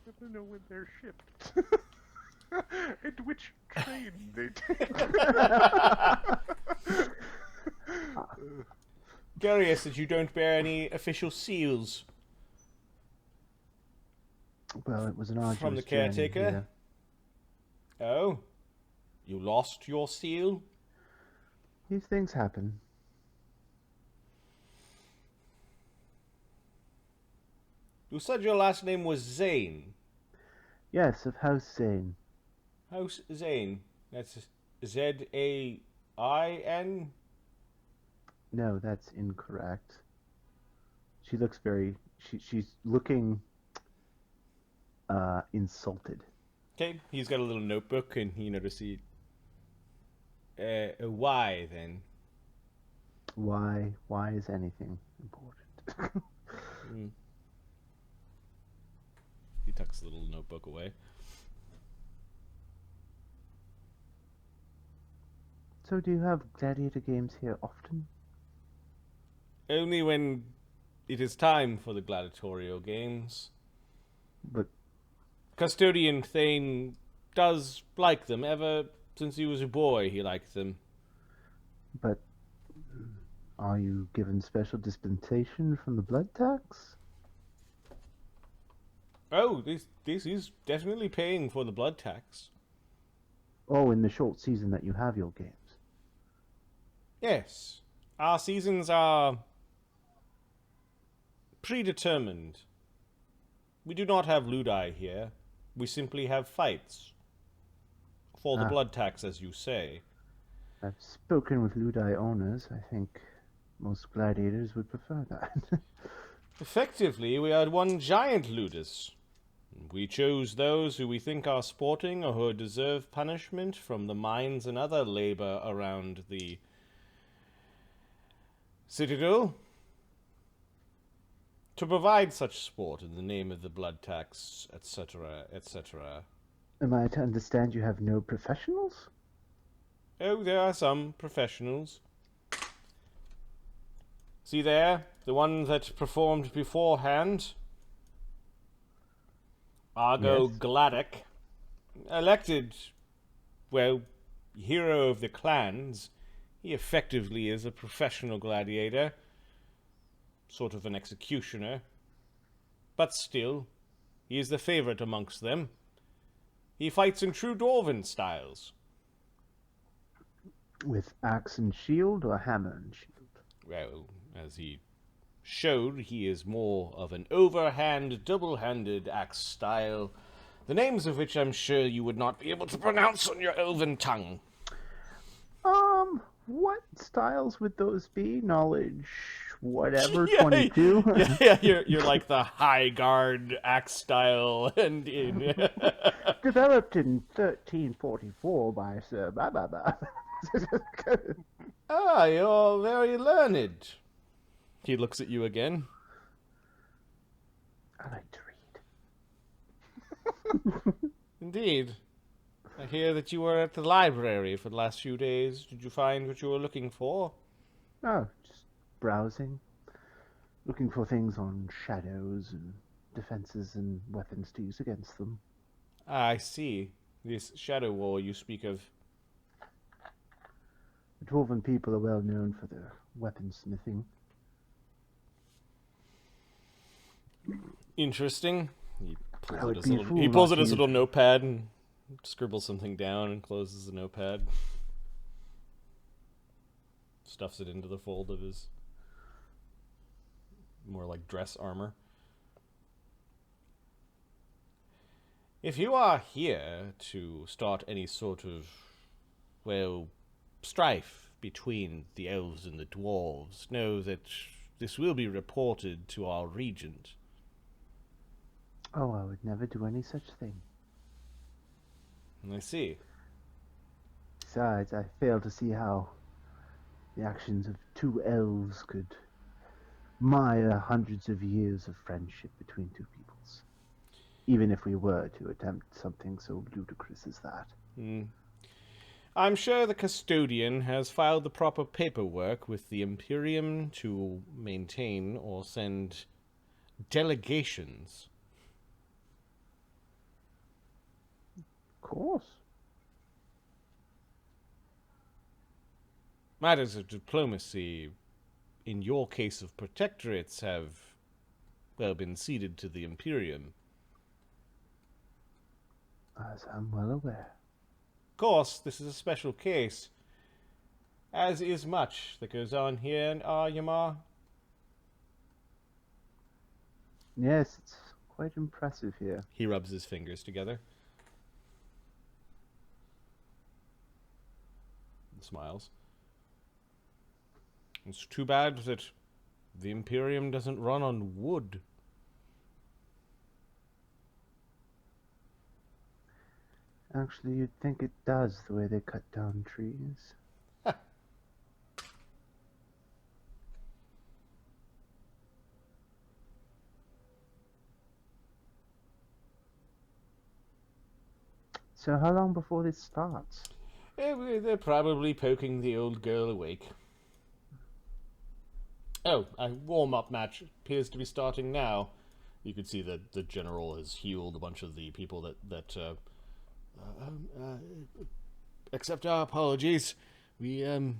I don't know when they're shipped. And which train they take. Curious that you don't bear any official seals Well, it was an arduous from the journey caretaker. here. Oh? You lost your seal? These things happen. You said your last name was Zane. Yes, of House Zane. House Zane. That's Z-A-I-N? No, that's incorrect. She looks very... She's looking... insulted. Okay, he's got a little notebook, and you notice he... why, then? Why is anything important? He tucks the little notebook away. So do you have gladiator games here often? Only when it is time for the gladiatorial games. But Custodian Thane does like them. Ever since he was a boy, he liked them. are you given special dispensation from the blood tax? Oh, this is definitely paying for the blood tax. Oh, in the short season that you have your games. Yes. Our seasons are predetermined. We do not have ludi here. We simply have fights. For the blood tax, as you say. I've spoken with Ludi owners. I think most gladiators would prefer that. Effectively, we are one giant ludus. We chose those who we think are sporting or who deserve punishment from the mines and other labor around the citadel to provide such sport in the name of the blood tax, etc., etc. Am I to understand you have no professionals? Oh, there are some professionals. See there, the one that performed beforehand. Argo Yes. Gladdock, elected, well, hero of the clans. He effectively is a professional gladiator, sort of an executioner, but still, he is the favorite amongst them. He fights in true dwarven styles. With axe and shield or hammer and shield? Well, as he showed, he is more of an overhand, double-handed axe style, the names of which I'm sure you would not be able to pronounce on your elven tongue. What styles would those be? Knowledge, whatever, 22? Yeah, you're like the high guard axe style, and Developed in 1344 by Sir Baba. Ah, you're very learned. He looks at you again. I like to read. Indeed. I hear that you were at the library for the last few days. Did you find what you were looking for? Oh, just browsing. Looking for things on shadows and defenses and weapons to use against them. Ah, I see. This shadow war you speak of. The Dwarven people are well known for their weaponsmithing. Interesting. He I pulls would out his be a little, fool he pulls not out his to little notepad and scribbles something down and closes the notepad. Stuffs it into the fold of his more like dress armor. If you are here to start any sort of, well, strife between the elves and the dwarves, know that this will be reported to our regent. Oh, I would never do any such thing. I see. Besides, I fail to see how the actions of two elves could my hundreds of years of friendship between two peoples. Even if we were to attempt something so ludicrous as that. I'm sure the custodian has filed the proper paperwork with the Imperium to maintain or send delegations. Of course. Matters of diplomacy, in your case of protectorates, have, well, been ceded to the Imperium. As I'm well aware. Of course, this is a special case, as is much that goes on here in Aryamar. Yes, it's quite impressive here. He rubs his fingers together and smiles. It's too bad that the Imperium doesn't run on wood. Actually, you'd think it does, the way they cut down trees. So how long before this starts? They're probably poking the old girl awake. Oh, a warm-up match appears to be starting now. You could see that the general has healed a bunch of the people that accept our apologies. We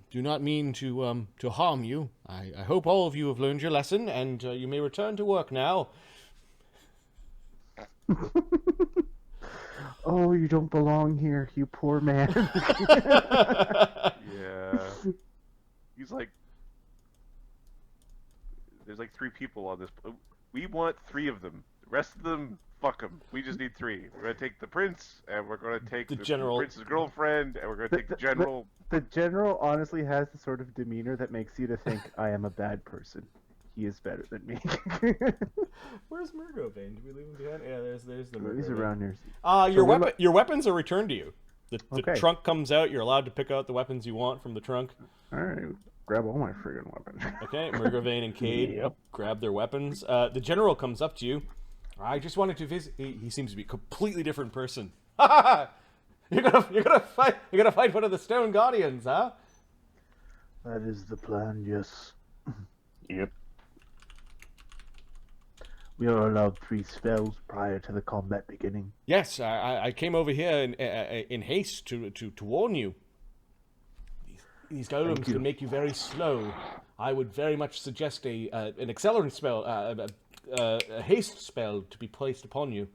do not mean to harm you. I hope all of you have learned your lesson, and you may return to work now. Oh, you don't belong here, you poor man. Yeah. He's like, there's like 3 people on this. We want 3 of them. The rest of them, fuck them. We just need 3. We're gonna take the prince, and we're gonna take The the general. prince's girlfriend, and we're gonna take the general. The general honestly has the sort of demeanor that makes you to think, I am a bad person. He is better than me. Where's Murgovane? Did we leave him behind? Yeah, there's the He's Murgovane. around here. Your weapons are returned to you. The Okay. trunk comes out. You're allowed to pick out the weapons you want from the trunk. Alright, grab all my friggin' weapons. Okay, Murgovane and Cade Yep. grab their weapons. The general comes up to you. I just wanted to visit. He seems to be a completely different person. You're gonna fight one of the Stone Guardians, huh? That is the plan, yes. Yep. We are allowed 3 spells prior to the combat beginning. Yes, I came over here in haste to warn you. These golems you. can make you very slow. I would very much suggest an accelerant spell, a haste spell to be placed upon you,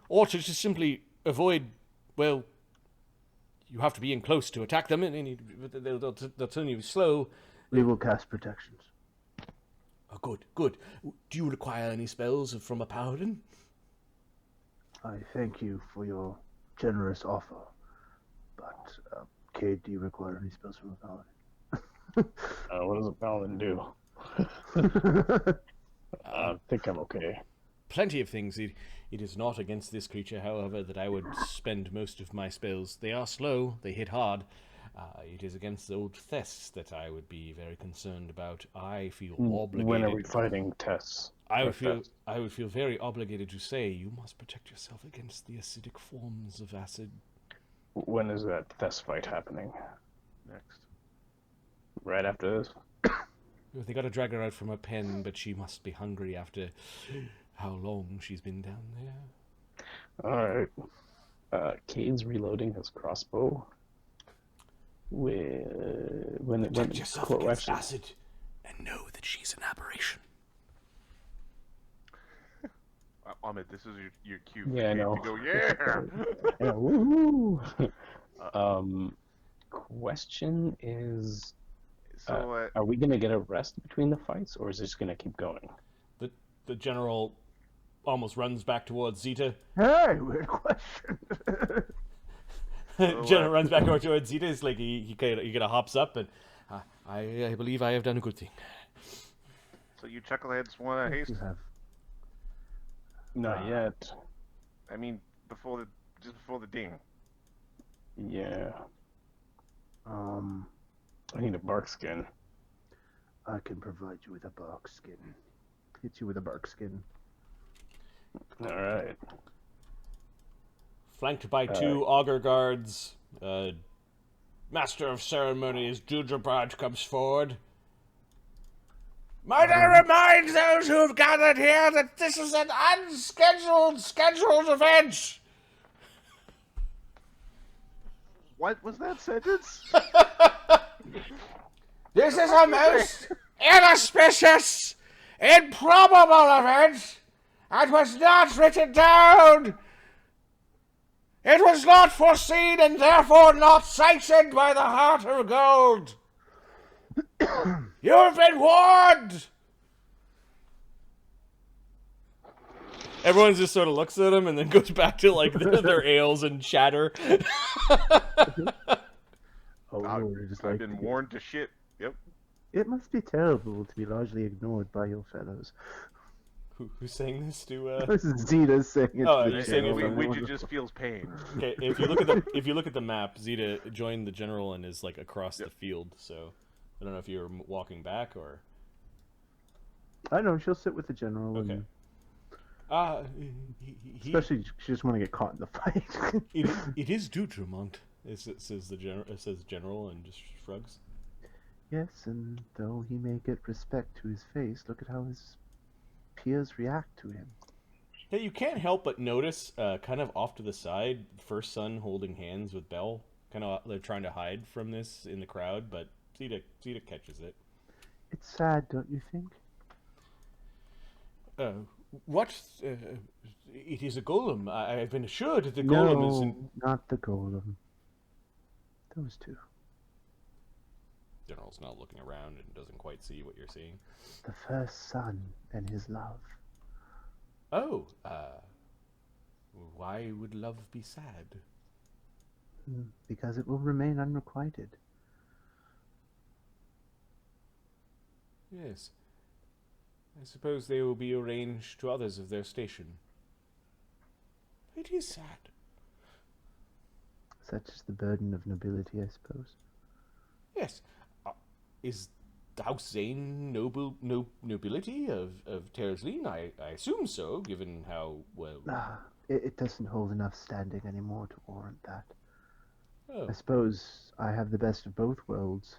or to just simply avoid. Well, you have to be in close to attack them, and they'll turn you slow. We will cast protections. Oh, good. Do you require any spells from a paladin? I thank you for your generous offer. But, Cade, do you require any spells from a paladin? What does a paladin do? I think I'm okay. Plenty of things. It is not against this creature, however, that I would spend most of my spells. They are slow, they hit hard. It is against old Thess that I would be very concerned about. I feel obligated. When are we fighting Tess? I would feel very obligated to say you must protect yourself against the acidic forms of acid. When is that Thess fight happening? Next. Right after this? They got to drag her out from her pen, but she must be hungry after how long she's been down there. Alright. Cade's reloading his crossbow. Protect yourself against acid, and know that she's an aberration. Ahmed, this is your cue. Yeah, I know. To go, yeah! Yeah, woo! Question is, So, are we gonna get a rest between the fights, or is this gonna keep going? The general almost runs back towards Zeta. Hey, weird question. General runs back over towards Zeta. It's like he kind of hops up, and I believe I have done a good thing. so you chuckleheads want to haste? You have. Not yet. I mean, just before the ding. Yeah. I need a bark skin. I can provide you with a bark skin. Hit you with a bark skin. All right. Flanked by two augur guards, Master of Ceremonies Judrabraj comes forward. Might I remind those who have gathered here that this is an scheduled event? What was that sentence? This is a most inauspicious, improbable event. It was not written down. It was not foreseen and therefore not sanctioned by the Heart of Gold. You have been warned. Everyone just sort of looks at him and then goes back to like their ales and chatter. Oh, Lord, it's I've like been warned to shit. Yep. it must be terrible to be largely ignored by your fellows. Who's saying this to? This is Zeta saying it. Oh, to you're the saying general. Widget just feels pain. Okay, if you look at the map, Zeta joined the general and is like across the field. So I don't know if you're walking back or. I know she'll sit with the general. Okay. And especially she just want to get caught in the fight. it is Dutramont. It says the general. It says general and just shrugs. Yes, and though he may get respect to his face, look at how his peers react to him. Yeah, you can't help but notice, kind of off to the side, First Son holding hands with Belle. Kind of, they're trying to hide from this in the crowd, but Zeta catches it. It's sad, don't you think? What? It is a golem. I've been assured that the golem is. Not the golem. Those two. General's not looking around and doesn't quite see what you're seeing. The first son and his love. Oh, why would love be sad? Because it will remain unrequited. Yes. I suppose they will be arranged to others of their station. It is sad. Such is the burden of nobility, I suppose. Yes. Is House Zane nobility of Terslin? I assume so, given how well... It doesn't hold enough standing anymore to warrant that. Oh. I suppose I have the best of both worlds.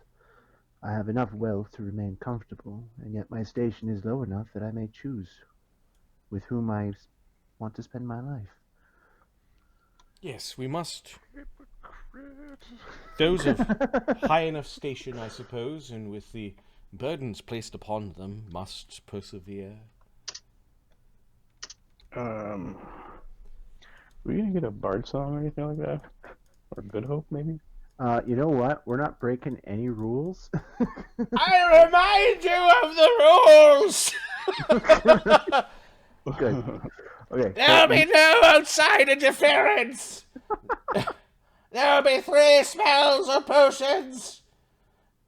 I have enough wealth to remain comfortable, and yet my station is low enough that I may choose with whom I want to spend my life. Yes, we must... Those of high enough station, I suppose, and with the burdens placed upon them, must persevere. Are we gonna get a bard song or anything like that? Or Good Hope, maybe? You know what? We're not breaking any rules. I remind you of the rules! Good. Okay. There'll be no outside interference! There will be 3 spells or potions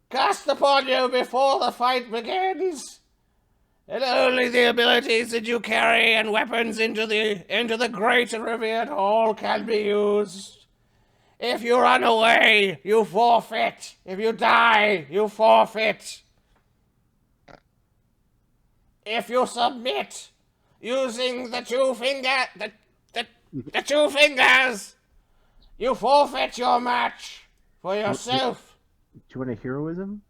cast upon you before the fight begins, and only the abilities that you carry and weapons into the great and revered hall can be used. If you run away, you forfeit. If you die, you forfeit. If you submit using the 2 fingers, you forfeit your match for yourself. Do you want a heroism?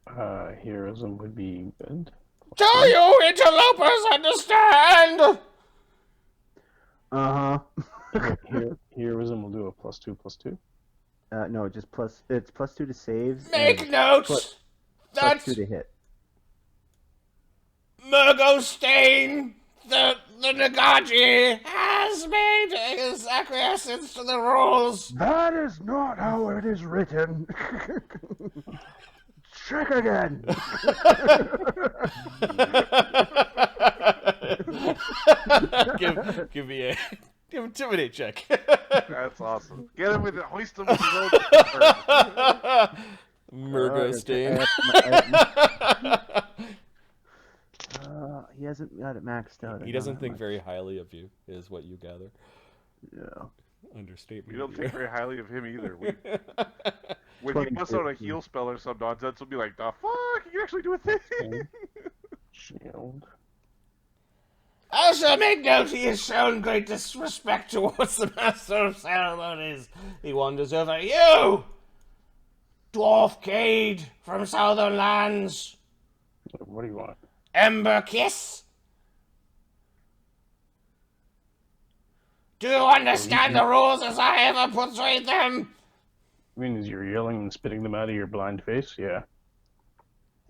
Heroism would be good. Do you interlopers understand? Heroism will do a +2/+2. No, just it's +2 to saves. Make and notes that +2 to hit. Murgostain, the Nagaji, has made his acquiescence to the rules. That is not how it is written. Check again. give me a intimidate check. That's awesome. Get him with it. Hoist him with his own. Murgostain. He hasn't got it maxed out. He doesn't think very highly of you, is what you gather. Yeah. Understatement. We don't think very highly of him either. When he 20 busts out a to- heal spell or some nonsense, we'll be like, the fuck? You can actually do a thing? Okay. Shield. Also, make note he has shown great disrespect towards the Master of Ceremonies. He wanders over. You! Dwarf Cade from Southern Lands. What do you want? Ember Kiss. Do you understand the rules as I ever portrayed them? I mean, is you're yelling and spitting them out of your blind face? Yeah.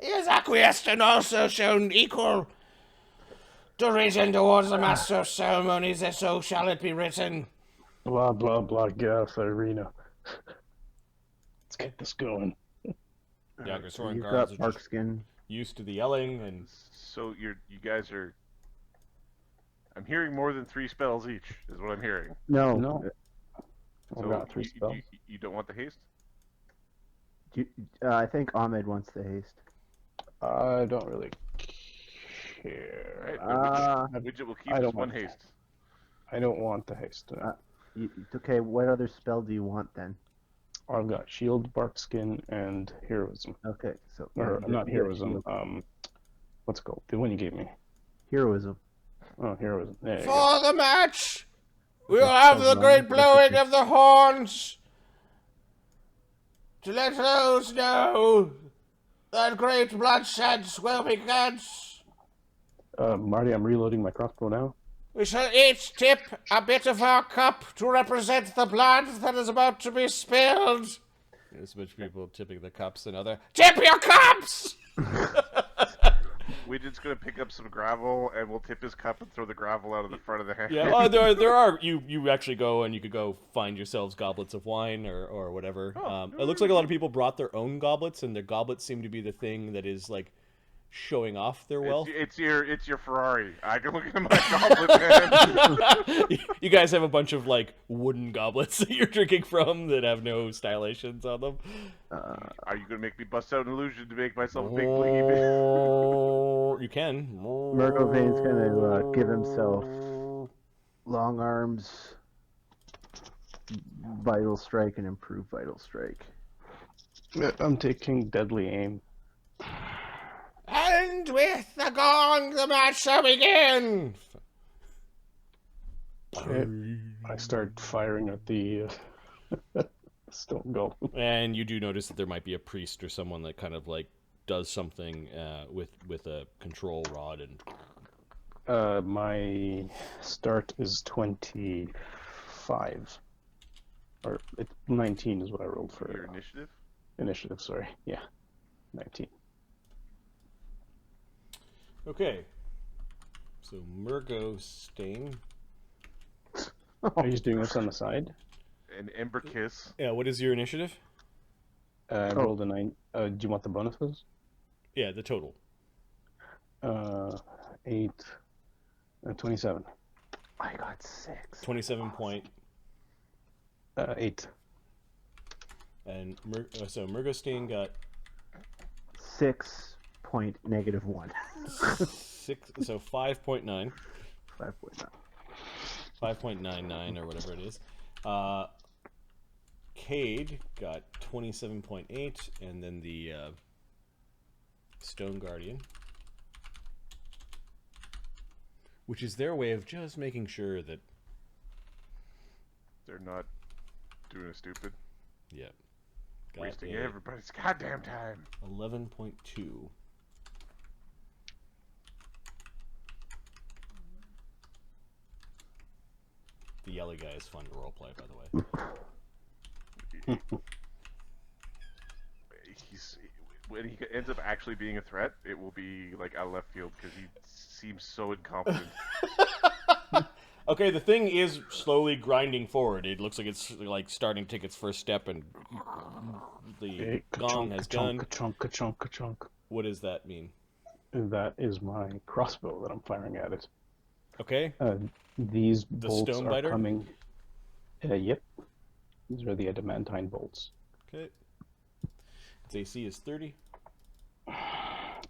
He has acquiesced and also shown equal derision towards the Master of Ceremonies, and so shall it be written. Blah, blah, blah. Get off the arena. Let's get this going. Younger so Soren you've guards got are just Barkskin. used to the yelling, and So you guys are... I'm hearing more than 3 spells each, is what I'm hearing. No. No. I've So got 3 spells. you don't want the haste? I think Ahmed wants the haste. I don't really care. Alright, Widget will keep I his don't 1 want- haste. I don't want the haste. Okay, what other spell do you want then? I've got shield, barkskin, and heroism. Okay, so Or not yeah, heroism. What's it called? The one you gave me. heroism. Oh, heroism. There you go. for the match, we'll have the great blowing of the horns to let those know that great bloodshed will begin. Marty, I'm reloading my crossbow now. We shall each tip a bit of our cup to represent the blood that is about to be spilled. There's a bunch of people tipping the cups and other. Tip your cups! Widget's gonna pick up some gravel and we'll tip his cup and throw the gravel out of the front of the hand. Yeah, there are you actually go and you could go find yourselves goblets of wine or whatever. It looks like a lot of people brought their own goblets, and their goblets seem to be the thing that is like showing off their wealth. It's your Ferrari. I can look at my goblet, man. You guys have a bunch of like wooden goblets that you're drinking from that have no stylations on them. Are you gonna make me bust out an illusion to make myself a big blingy bit? You can. Murgovane's gonna give himself long arms, vital strike, and improve vital strike. I'm taking deadly aim. And with the gong, the match shall begin. I start firing at the stone golem. And you do notice that there might be a priest or someone that kind of like does something with a control rod and. My start is 25. Or it's 19 is what I rolled for Your initiative? initiative, sorry. Yeah. 19. Okay. So Murgo Stain. Are you doing this on the side? An Ember Kiss. Yeah, what is your initiative? I rolled a 9. Do you want the bonuses? Yeah, the total. 8. 27. I got 6. 27 point. 8. And so Murgostein got 6.-1. 6, so 5.9. 5.9. 5.99 or whatever it is. Cade got 27.8, and then the Stone Guardian, which is their way of just making sure that They're not doing a stupid. yeah, got Wasting a everybody's goddamn time. 11.2. The yelly guy is fun to roleplay, by the way. When he ends up actually being a threat, it will be like out of left field because he seems so incompetent. Okay, the thing is slowly grinding forward. It looks like it's like starting to take its first step, and the gong has gone. Ka-chunk. What does that mean? That is my crossbow that I'm firing at it. Okay, These bolts stone are biter? coming. Yep. These are the adamantine bolts. okay. Its AC is 30.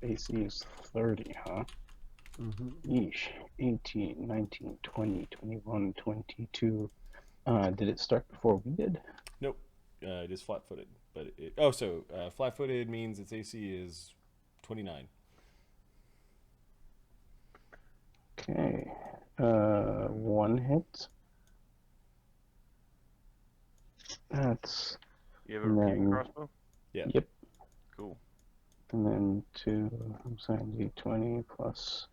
AC is 30, huh? Yeesh. 18, 19, 20, 21, 22. Did it start before we did? Nope, it is flat-footed. but flat-footed means its AC is 29. Okay. One hit. That's You have a And repeating then- crossbow? Yeah. Yep. Cool. And then I'm saying D20 plus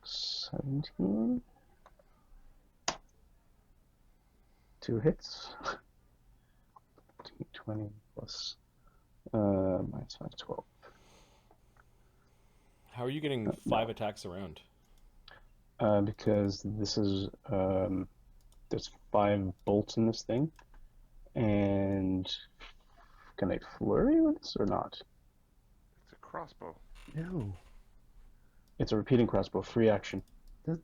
17. 2 hits. D20 plus minus 5, 12. How are you getting 5 attacks around? Because this is there's 5 bolts in this thing, and can I flurry with this or not? It's a crossbow. No, It's a repeating crossbow, free action.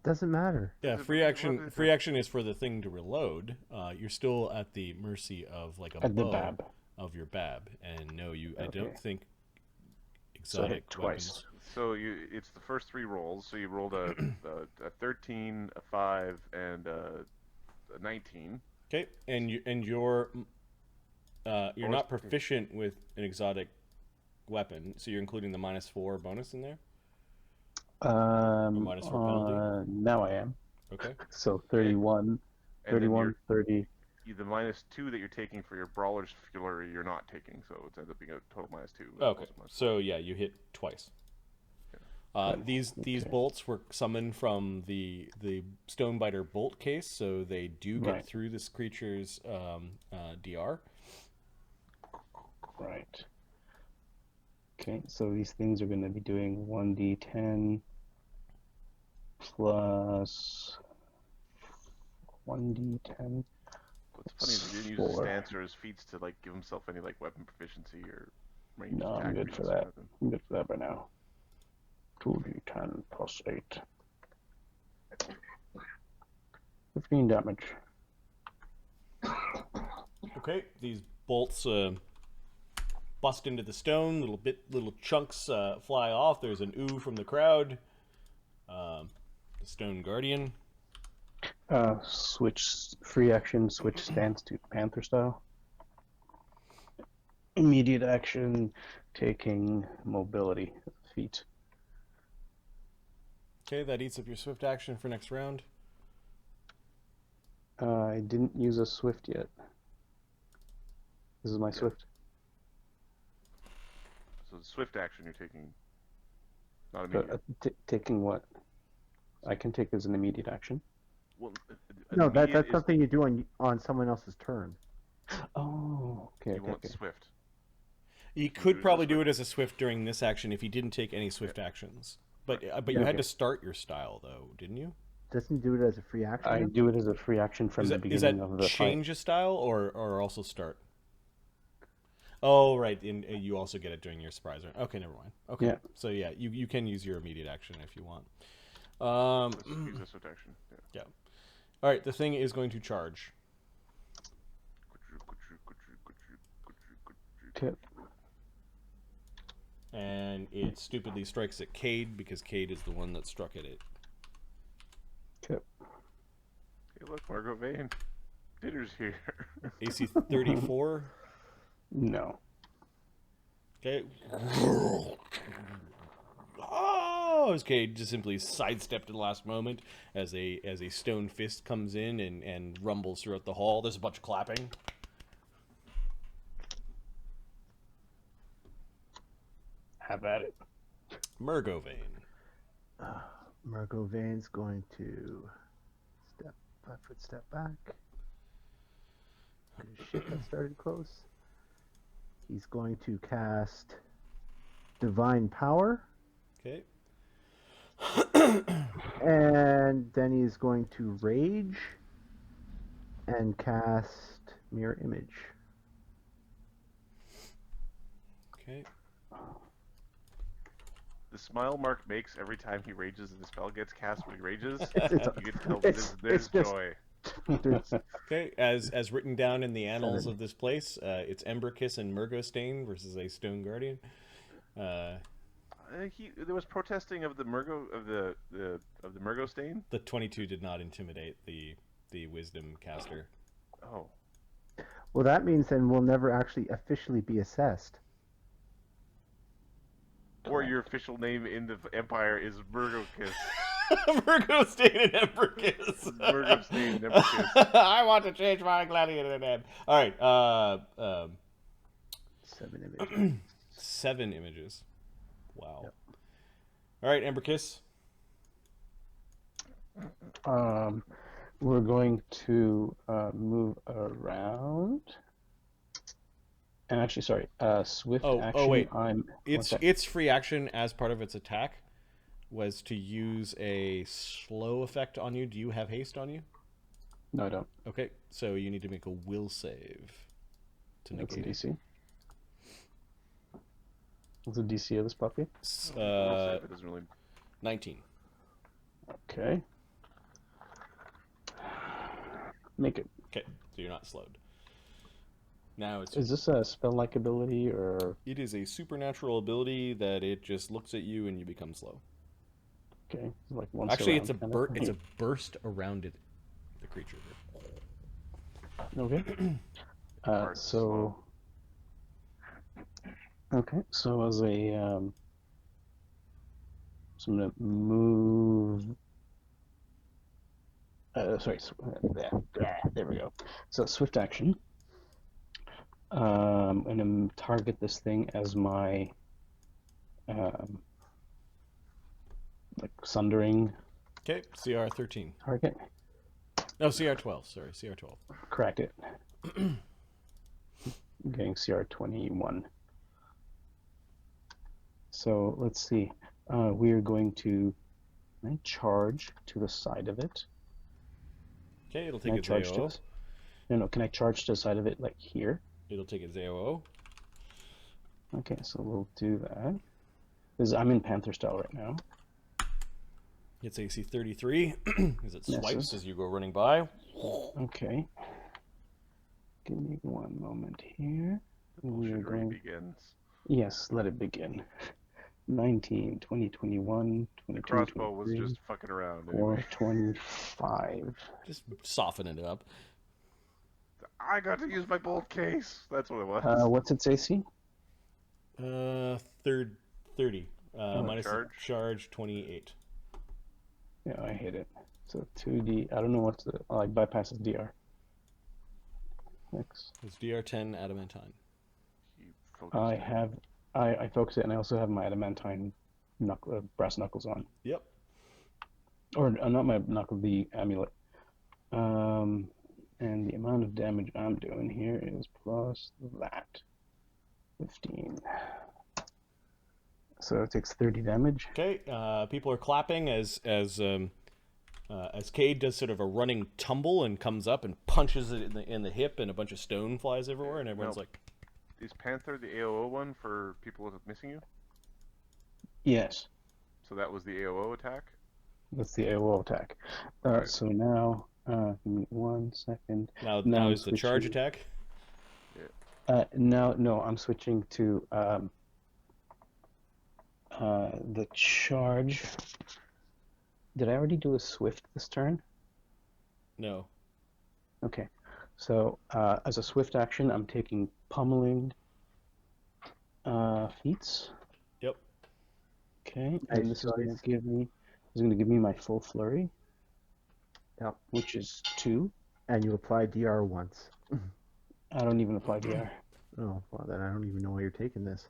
doesn't matter. Yeah, Is it- free what action. is Free it? action is for the thing to reload. You're still at the mercy of like a At the bow bab. of your bab, and no, I Okay. don't think So I hit exotic twice. weapons. So it's the first 3 rolls. So you rolled a 13, a 5, and a 19. Okay, and you're Bonus- not proficient with an exotic weapon, so you're including the -4 bonus in there. minus 4 penalty? Now I am. Okay. So 31, And then 31, 30. the -2 that you're taking for your brawler's flurry, you're not taking. So it ends up being a total -2. Okay. So yeah, you hit twice. These Okay. bolts were summoned from the Stonebiter bolt case, so they do get Right. through this creature's DR. Right. Okay, so these things are going to be doing 1d10 plus 1d10. What's funny is he didn't use his 4. stance or his feats to like give himself any like weapon proficiency or range No, attack. I'm good for feats or that. nothing. I'm good for that right now. 2d10 plus 8. 15 damage. Okay, these bolts bust into the stone. Little chunks fly off. There's an ooh from the crowd. The Stone Guardian. Switch free action, switch stance to Panther style. Immediate action, taking mobility feat. Okay, that eats up your swift action for next round. I didn't use a swift yet. This is my swift. So the swift action you're taking, not But, immediate. taking what? I can take as an immediate action. Well, No, immediate that's is- something you do on someone else's turn. Oh, okay, You okay, want okay. swift. You do could it as probably a do swift. it as a swift during this action if you didn't take any swift actions. But you Yeah, had okay. to start your style though, didn't you? Doesn't he do it as a free action? I then? do it as a free action from the Is beginning that of the change a style or also start? Oh, right. And you also get it during your surprise round. Okay, never mind. Okay. Yeah. So yeah, you can use your immediate action if you want. Use a swift action. Yeah. Yeah. All right. The thing is going to charge. fight. Okay. And it stupidly strikes at Cade because Cade is the one that struck at it. Okay. Hey, look, Margot Vane. Dinner's here. AC 34. No. Okay. Oh, as Cade just simply sidestepped at the last moment as a stone fist comes in and rumbles throughout the hall. There's a bunch of clapping. Have at it. Murgovane. Margot Vane's going to 5-foot step back. Good shit, that started close. He's going to cast Divine Power, Okay. and then he's going to Rage and cast Mirror Image. Okay. The smile Mark makes every time he rages and the spell gets cast when he rages, It's- you can tell it's- there's it's just- joy. Okay. As written down in the annals of this place, it's Emberkiss and Murgostain versus a Stone Guardian. There was protesting of the Murgo stain. The 22 did not intimidate the Wisdom caster. Oh, Well, that means then we'll never actually officially be assessed. Or your official name in the Empire is Murgocus. Virgo Stain and Empericus. Virgo Stain and Empericus. I want to change my gladiator name. All right. 7 images. 7 images. Wow. Yep. All right, Empericus. We're going to move around. And actually, sorry, swift action. Oh wait. I'm. Its free action as part of its attack was to use a slow effect on you. Do you have haste on you? No, I don't. Okay, so you need to make a will save to That's a negate it. DC. What's the DC of this puppy? Will save, it doesn't really. 19. Okay. Make it. Okay, so you're not slowed. Now it's Is this a spell-like ability or? it is a supernatural ability that it just looks at you and you become slow. Okay, like once Actually, around it's a kind of it's a thing. burst around it, the creature. Okay. Hard So. Okay, so as a so I'm gonna move. Sorry, there we go. So swift action. I'm gonna target this thing as my like sundering Okay, CR 13. target. No, CR 12. Sorry, CR 12. Crack it. Getting CR 21. So let's see. We are going to charge to the side of it. Okay, it'll Can take I its charge to? AOO. No. Can I charge to the side of it like here? It'll take its AOO. Okay, so we'll do that. Because I'm in Panther style right now. It's AC 33 as it swipes Misses. as you go running by. Okay. Give me one moment here. We are Bullshit going. begins. Yes, let it begin. 19, 20, 21, The 22, crossbow was 23, just fucking around. or Anyway. 25. Just soften it up. I got to use my bolt case. That's what it was. What's its AC? 30. Minus charge? charge 28. Yeah, I hit it. So 2D. I don't know what's the. Oh, it bypasses DR. X. It's DR10 adamantine. You focused I it. have. I focus it, and I also have my adamantine brass knuckles on. Yep. Or not my knuckle, the amulet. And the amount of damage I'm doing here is plus that. 15. So it takes 30 damage. Okay. People are clapping as Cade does sort of a running tumble and comes up and punches it in the hip, and a bunch of stone flies everywhere, and everyone's No. like, Is Panther the AOO one for people with missing you? Yes, So that was the AOO attack? that's the AOO attack. Alright. So now, give me 1 second. now I'm is the charge switching- attack. No, I'm switching to the charge. Did I already do a swift this turn? No. Okay, so as a swift action, I'm taking pummeling feats. Yep. Okay, Nice and this is going choice. to give me my full flurry, Yep. which is 2. And you apply DR once. I don't even apply DR Oh, well, then I don't even know why you're taking this.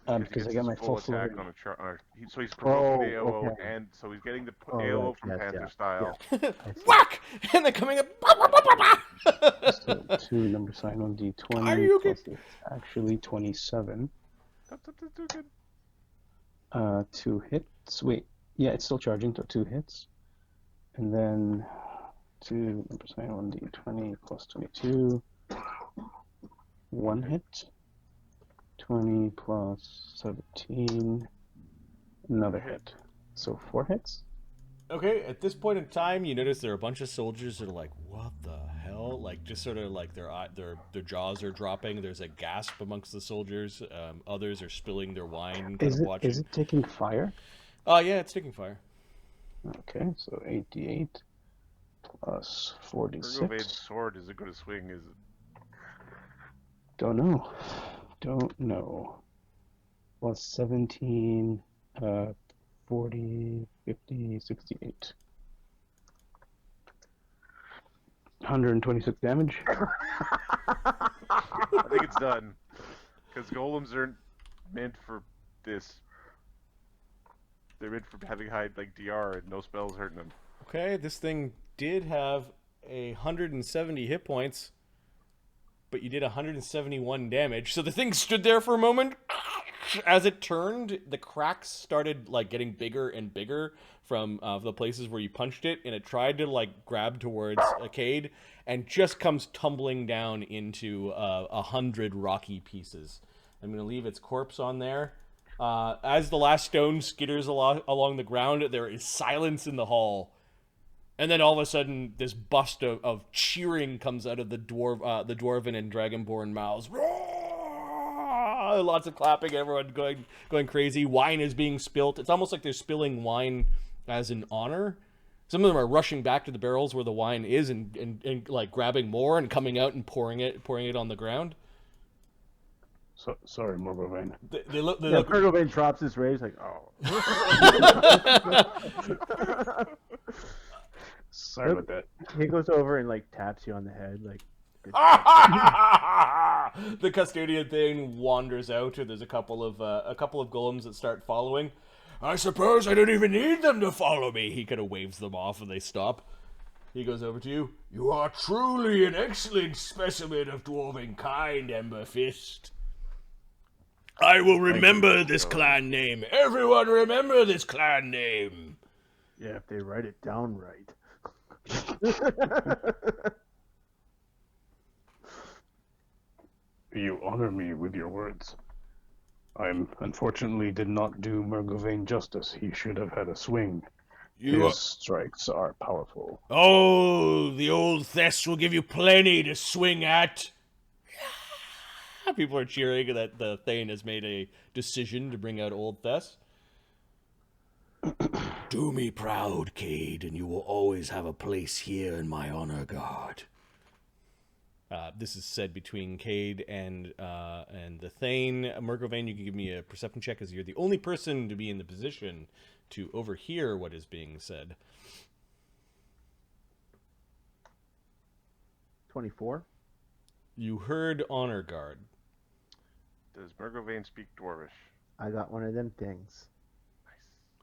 because I He got gets my his full attack flurry. on a so he's provoking the Oh, AOO, okay. and so he's getting the Oh, AOO right, from yes, Panther yeah, style. Whack! And they're coming up. So 2 number sign on D20 Are you okay? plus it's actually 27. That's good. 2 hits. Wait, yeah, it's still charging to 2 hits. And then 2 number sign on D20 plus 22. 1 hit. 20 plus 17. Another hit. So 4 hits. Okay, at this point in time, you notice there are a bunch of soldiers that are like, "What the hell?" Like, just sort of like their jaws are dropping. There's a gasp amongst the soldiers. Others are spilling their wine, kind of watching. Is it taking fire? Oh yeah, it's taking fire. Okay, so 88 plus Virgovade's 46. sword is it going to swing? Is it? Don't know. Don't know. Plus 17, 40, 50, 68. 126 damage. I think it's done. Because golems aren't meant for this. They're meant for having high like DR and no spells hurting them. Okay, this thing did have 170 hit points, but you did 171 damage. So the thing stood there for a moment. As it turned, the cracks started like getting bigger and bigger from the places where you punched it, and it tried to like grab towards Cade, and just comes tumbling down into 100 rocky pieces. I'm gonna leave its corpse on there. As the last stone skitters along the ground, there is silence in the hall. And then all of a sudden, this bust of cheering comes out of the dwarven and dragonborn mouths. Lots of clapping, everyone going crazy. Wine is being spilt. It's almost like they're spilling wine as an honor. Some of them are rushing back to the barrels where the wine is and like grabbing more and coming out and pouring it on the ground. So, sorry, Morgulvain. They look. Morgulvain drops his rage like, oh. Sorry about that. He goes over and like taps you on the head, like. The custodian thing wanders out, and there's a couple of golems that start following. I suppose I don't even need them to follow me. He kind of waves them off, and they stop. He goes over to you. You are truly an excellent specimen of dwarven kind, Ember Fist. I will remember this clan name. Everyone remember this clan name. Yeah, if they write it down right. You honor me with your words. I unfortunately did not do Morgulvain justice. He should have had a swing. His strikes are powerful. Oh, the old Thess will give you plenty to swing at. People are cheering that the Thane has made a decision to bring out old Thess. Do me proud, Cade, and you will always have a place here in my honor guard. This is said between Cade and the Thane. Morgulvain, you can give me a perception check, as you're the only person to be in the position to overhear what is being said. 24. You heard honor guard. Does Morgulvain speak Dwarvish? I got one of them things.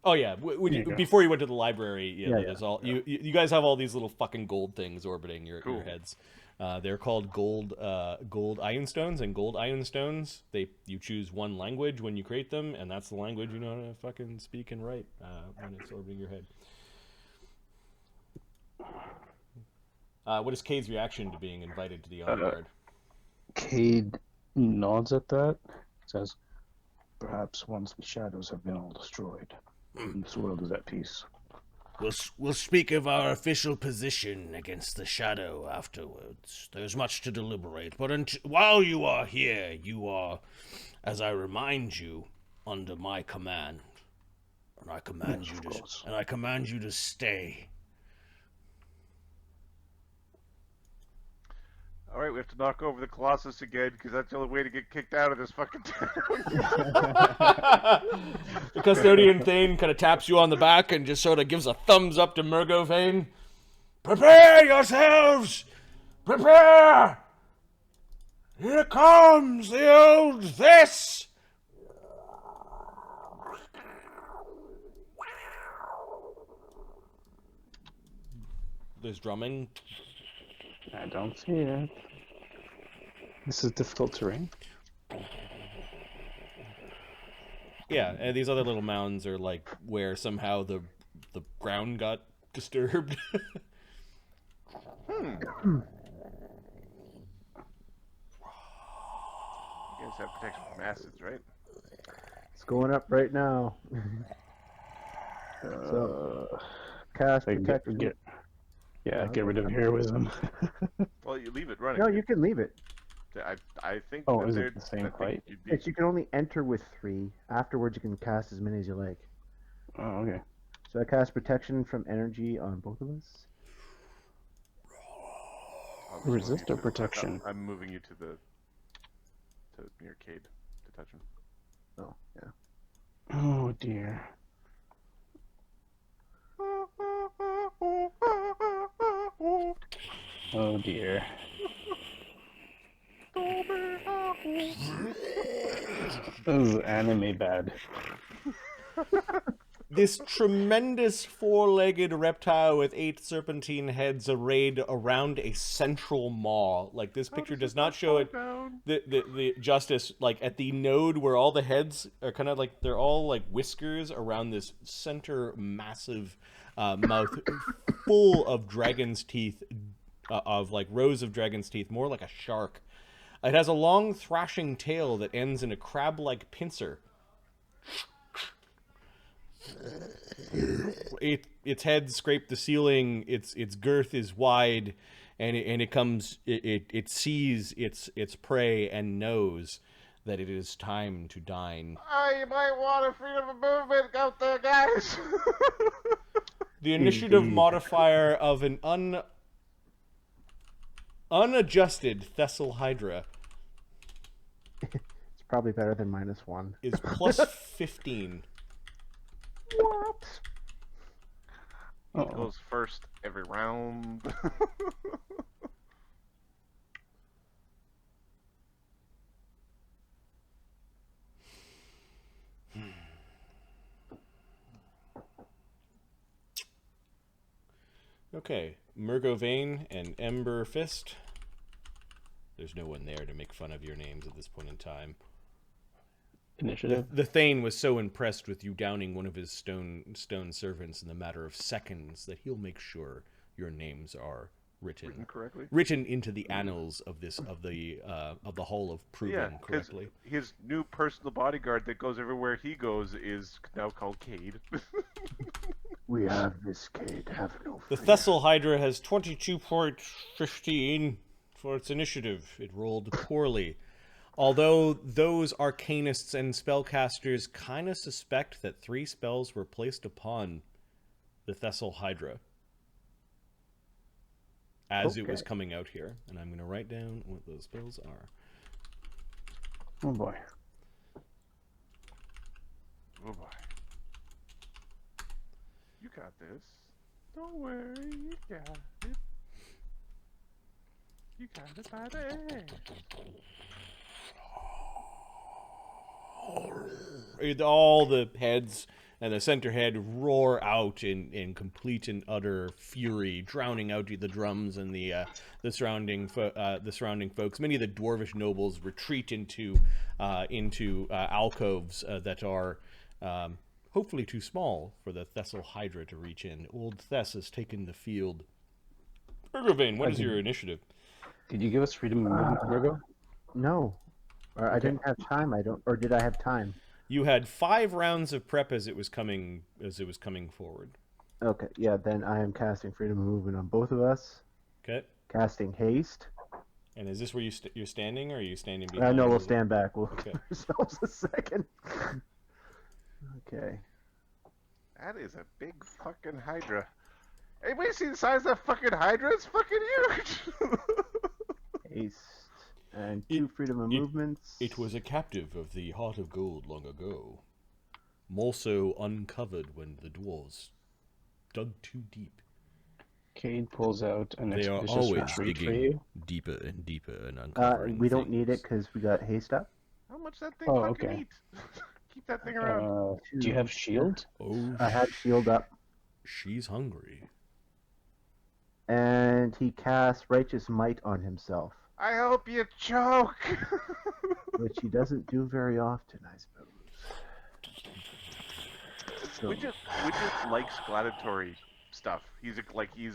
Oh yeah, before you went to the library, there's all yeah. You guys have all these little fucking gold things orbiting your heads. They're called gold ironstones, and gold ironstones, you choose one language when you create them, and that's the language you know how to fucking speak and write when it's orbiting your head. What is Cade's reaction to being invited to the honor guard? Cade nods at that, says, "Perhaps once the shadows have been all destroyed, and this world is at peace." We'll speak of our official position against the shadow afterwards. There's much to deliberate, but while you are here, you are, as I remind you, under my command, and I command you to stay. All right, we have to knock over the Colossus again, because that's the only way to get kicked out of this fucking town. The custodian Thane kind of taps you on the back and just sort of gives a thumbs up to Morgulvain. Prepare yourselves! Prepare! Here comes the old Thess! There's drumming. I don't see it. This is difficult terrain. Yeah, and these other little mounds are like where somehow the ground got disturbed. You guys have protection from acids, right? It's going up right now. So, cast protection. Get rid of heroism. Well, you leave it running. No, you can leave it. I think. Oh, that is it the same fight? Yes, you can only enter with 3. Afterwards, you can cast as many as you like. Oh, okay. So I cast protection from energy on both of us. Resist or protection? I'm moving you to the near Cade to touch him. Oh, yeah. Oh dear. Oh dear. This is anime bad. This tremendous four-legged reptile with 8 serpentine heads arrayed around a central maw. Like, this picture does not show it. The justice, like, at the node where all the heads are kind of like, they're all like whiskers around this center massive mouth full of dragon's teeth, of like rows of dragon's teeth, more like a shark. It has a long thrashing tail that ends in a crab-like pincer. Its head scraped the ceiling. Its girth is wide, and it sees its prey and knows that it is time to dine. You might want a freedom of movement out there, guys. The initiative Indeed. modifier of an unadjusted Thessal Hydra It's probably better than -1. is plus 15. What? He goes first every round. Okay, Murgo Vane and Ember Fist. There's no one there to make fun of your names at this point in time. Initiative. The Thane was so impressed with you downing one of his stone servants in the matter of seconds that he'll make sure your names are Written correctly. written into the annals of the Hall of Proving correctly. His new personal bodyguard that goes everywhere he goes is now called Cade. We have this, Cade. Have no The fear. Thessal Hydra has 22.15 for its initiative. It rolled poorly. Although those arcanists and spellcasters kind of suspect that 3 spells were placed upon the Thessal Hydra as it was Okay. coming out here. And I'm going to write down what those spells are. Oh boy. Oh boy. You got this. Don't worry, you got it. You got it by the end. All the heads and the center head roar out in complete and utter fury, drowning out the drums and the surrounding folks. Many of the dwarvish nobles retreat into alcoves that are hopefully too small for the Thessal Hydra to reach in. Old Thess has taken the field. Ergovane, what is your initiative? Did you give us freedom of movement, Virgo? No. Or I didn't have time. Or did I have time? You had 5 rounds of prep as it was coming forward. Okay, yeah, then I am casting Freedom of Movement on both of us. Okay. Casting Haste. And is this where you're standing, or are you standing behind? No, we'll stand back. We'll Okay. give ourselves a second. Okay. That is a big fucking Hydra. Anybody see the size of that fucking Hydra? It's fucking huge. Haste. And 2 Freedom of Movements. It was a captive of the Heart of Gold long ago. More so uncovered when the dwarves dug too deep. Cade pulls out an They are expeditious always retreat for digging you. deeper and deeper and uncovering we don't need things. it because we got Haste up. How much that thing Oh, fucking okay. eat? Keep that thing around. Do you have shield? Oh, I had Shield up. she's hungry. And he casts Righteous Might on himself, I hope you choke. which he doesn't do very often, I suppose. So, Widget likes gladiatory stuff. He's a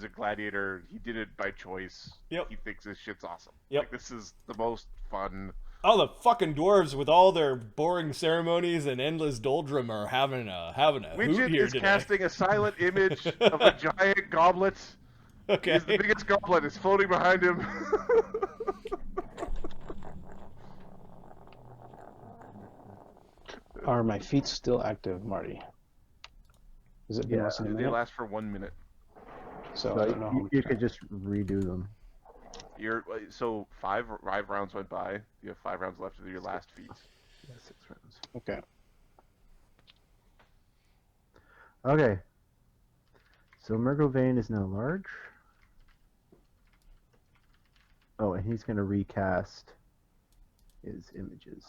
gladiator. He did it by choice. Yep. He thinks this shit's awesome. Yep. Like, this is the most fun. Oh, the fucking dwarves with all their boring ceremonies and endless doldrum are having a hoot Widget here is today. casting a silent image of a giant goblet. Okay. He's the biggest goblet. It's floating behind him. Are my feet still active, Marty? Is it been Yeah, less than a They minute? last for 1 minute. So I so don't know. how you much could time. just redo them. So five rounds went by. You have 5 rounds left of your last feats. Yeah, 6 rounds. Okay. Okay. So Murgovane is now large. Oh, and he's going to recast his images.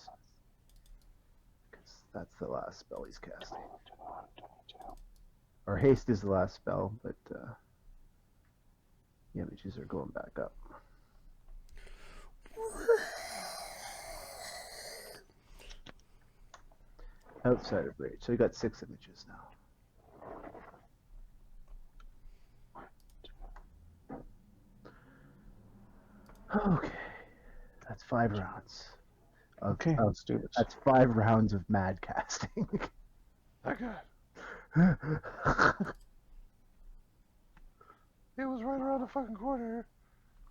Because that's the last spell he's casting. Or haste is the last spell, but the images are going back up. Outside of rage. So you got 6 images now. Okay. That's 5 rounds. Okay, let's do this. That's 5 rounds of mad casting. That guy. It was right around the fucking corner.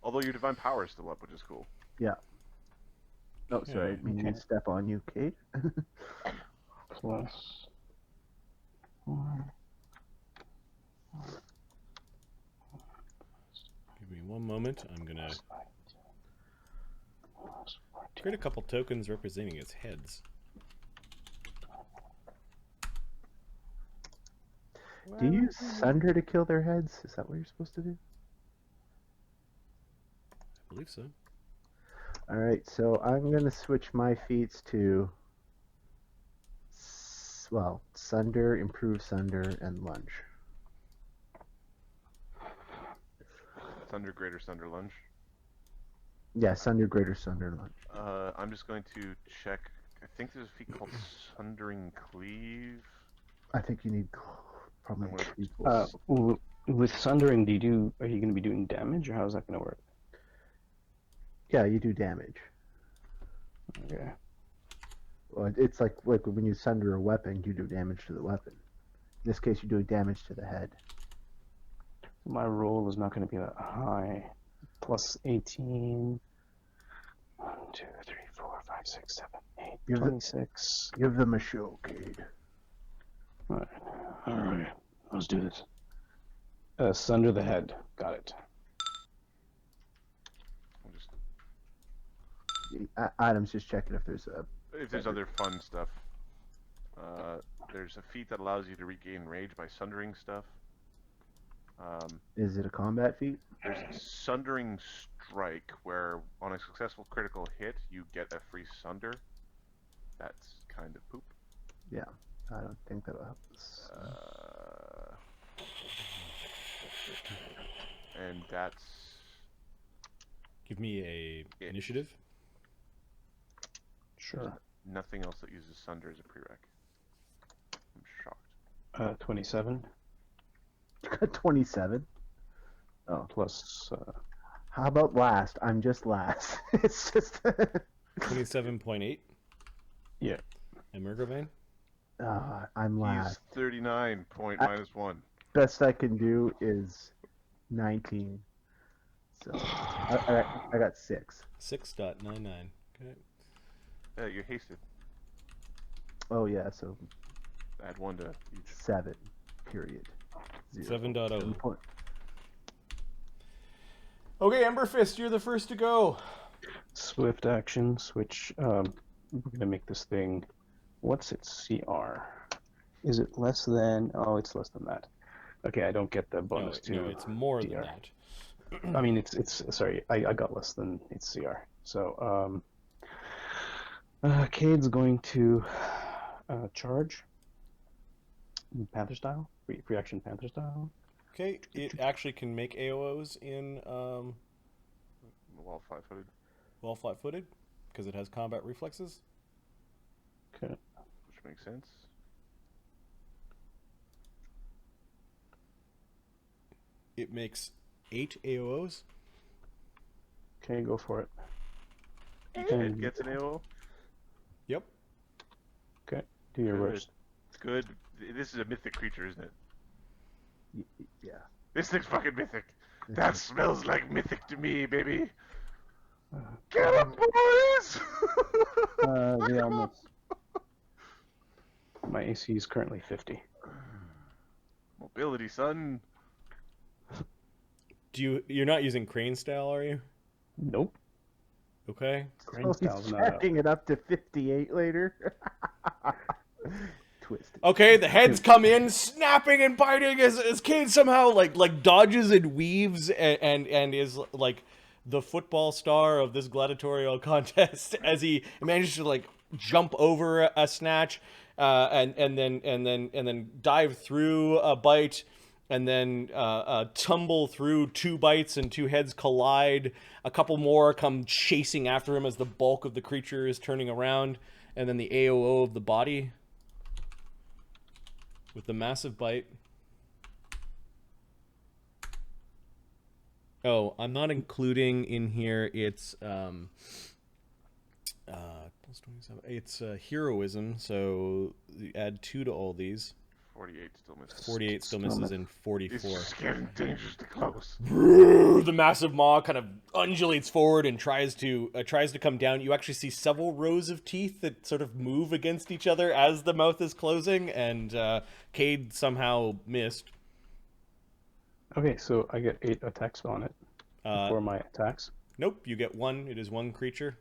Although your divine power is still up, which is cool. Yeah. Oh, sorry. I didn't mean to step on you, Kate. Plus 4. Give me one moment. I'm gonna create a couple tokens representing its heads. Do you use Sunder to kill their heads? Is that what you're supposed to do? I believe so. Alright, so I'm going to switch my feats to, well, Sunder, Improve Sunder, and Lunge. Thunder, Greater Thunder Lunge. Yeah, Sunder, Greater Sunder, Lunge. I'm just going to check. I think there's a feat called Sundering Cleave. I think you need probably I'm gonna- 3 plus. With Sundering, are you going to be doing damage, or how's that going to work? Yeah, you do damage. Okay. Well, it's like when you sunder a weapon, you do damage to the weapon. In this case, you're doing damage to the head. My roll is not going to be that high. Plus 18. 1, 2, 3, 4, 5, 6, 7, 8, 26. Give them a show, Cade. Alright. Let's do this. Sunder the head. Got it. Adam's just checking if there's other fun stuff. There's a feat that allows you to regain rage by sundering stuff. Is it a combat feat? There's Sundering Strike, where on a successful critical hit, you get a free sunder. That's kind of poop. Yeah, I don't think that'll help us. And that's... Give me a initiative. Sure. Nothing else that uses sunder as a prereq. I'm shocked. 27. 27? Oh. Plus... How about last? I'm just last. It's just... 27.8. Yeah. And Murgovane? I'm last. He's 39 point minus 1. Best I can do is 19. So I got 6. 6.99. Okay. You're hasted. Oh yeah, so Add 1 to each. 7. Period. 0. 7.0. Okay, Emberfist, you're the first to go. Swift action, switch. We're going to make this thing... What's its CR? Is it less than... Oh, it's less than that. Okay, I don't get the bonus No, it's more DR. than that. I mean, it's sorry, I got less than its CR. So, Cade's going to charge. Panther style? Free action Panther style? Okay, it actually can make AOs in Wall flat-footed. while flat-footed, because it has combat reflexes. Okay. Which makes sense. It makes 8 AOs. Okay, go for it. Each hit gets an AO. Yep. Okay, do your Good. worst. It's good. This is a mythic creature, isn't it? Yeah. This thing's fucking mythic. That smells like mythic to me, baby. Get 'em, boys! They almost... My AC is currently 50. Mobility, son. You're not using crane style, are you? Nope. Okay. Grain So he's style's not out. jacking it up to 58 later. Twisted. Okay, the heads come in, snapping and biting as Cade somehow like dodges and weaves and is like the football star of this gladiatorial contest as he manages to like jump over a snatch and then dive through a bite and then tumble through two bites and two heads collide. A couple more come chasing after him as the bulk of the creature is turning around, and then the AOO of the body with the massive bite. Oh, I'm not including in here its plus 27. It's heroism, so you add 2 to all these. 48 still misses. 48 still misses, and It's 44. just getting dangerously close. The massive maw kind of undulates forward and tries to come down. You actually see several rows of teeth that sort of move against each other as the mouth is closing, and Cade somehow missed. Okay, so I get 8 attacks on it for my attacks. Nope, you get 1. It is 1 creature.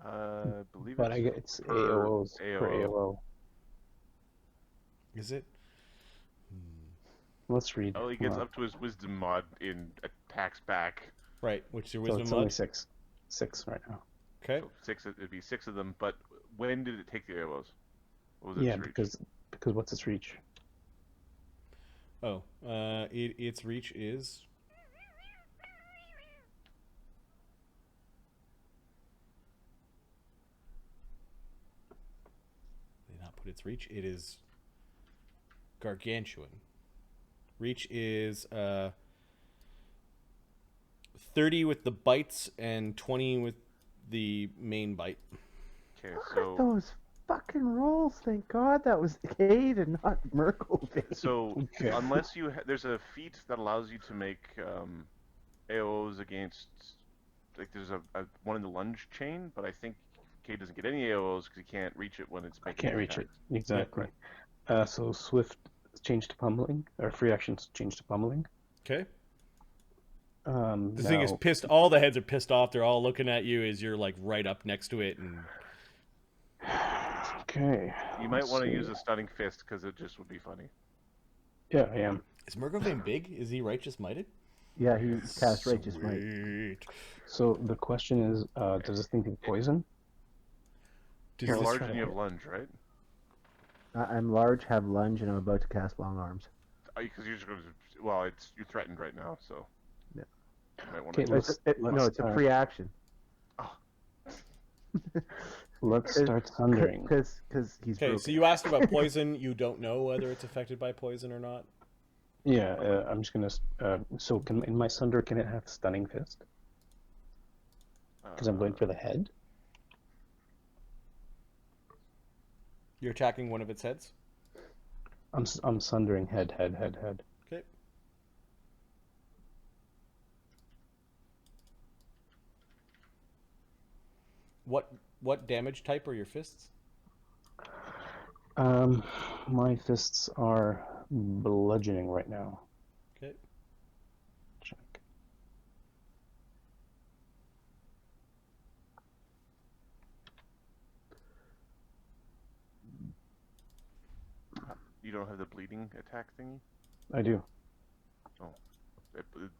I believe But I get it's AOOs per AOO. Is it? Let's read. Oh, he gets up to his wisdom mod in attacks back. Right, which is your So wisdom it's mod? only 6. 6 right now. Okay. So 6, it'd be 6 of them. But when did it take the AOs? What was Yeah, its reach? because what's its reach? Oh, its reach is... They did not put its reach. It is gargantuan. Reach is 30 with the bites and 20 with the main bite. Okay, Look at so those fucking rolls. Thank God that was Cade and not Merkelvane. so Okay. unless you there's a feat that allows you to make AOs against, like there's a one in the lunge chain, but I think Cade doesn't get any AOs because he can't reach it when it's I making can't reach it. attacks. Exactly. Yeah, So Swift change to pummeling, or free actions change to pummeling. Okay. The thing is Now- pissed. All the heads are pissed off. They're all looking at you as you're like right up next to it. And Okay. You might let's want to see. use a stunning fist because it just would be funny. Yeah, I am. is Mergovane big? Is he righteous mighted? Yeah, he cast Righteous Might. Sweet. So the question is, does this thing take poison? Does You're this- large and you have lunge, right? I'm large, have lunge, and I'm about to cast Long Arms. Because you're just going to. Well, you're threatened right now, so. Yeah. You might want Okay, to. let's- No, it's a free action. Let's start thundering. Because he's Okay, broken. so you asked about poison. You don't know whether it's affected by poison or not. Yeah, I'm just gonna. So in my Sunder, can it have stunning fist? Because I'm going for the head. You're attacking one of its heads. I'm sundering head. Okay. What damage type are your fists? My fists are bludgeoning right now. Okay. Check. You don't have the bleeding attack thingy? I do.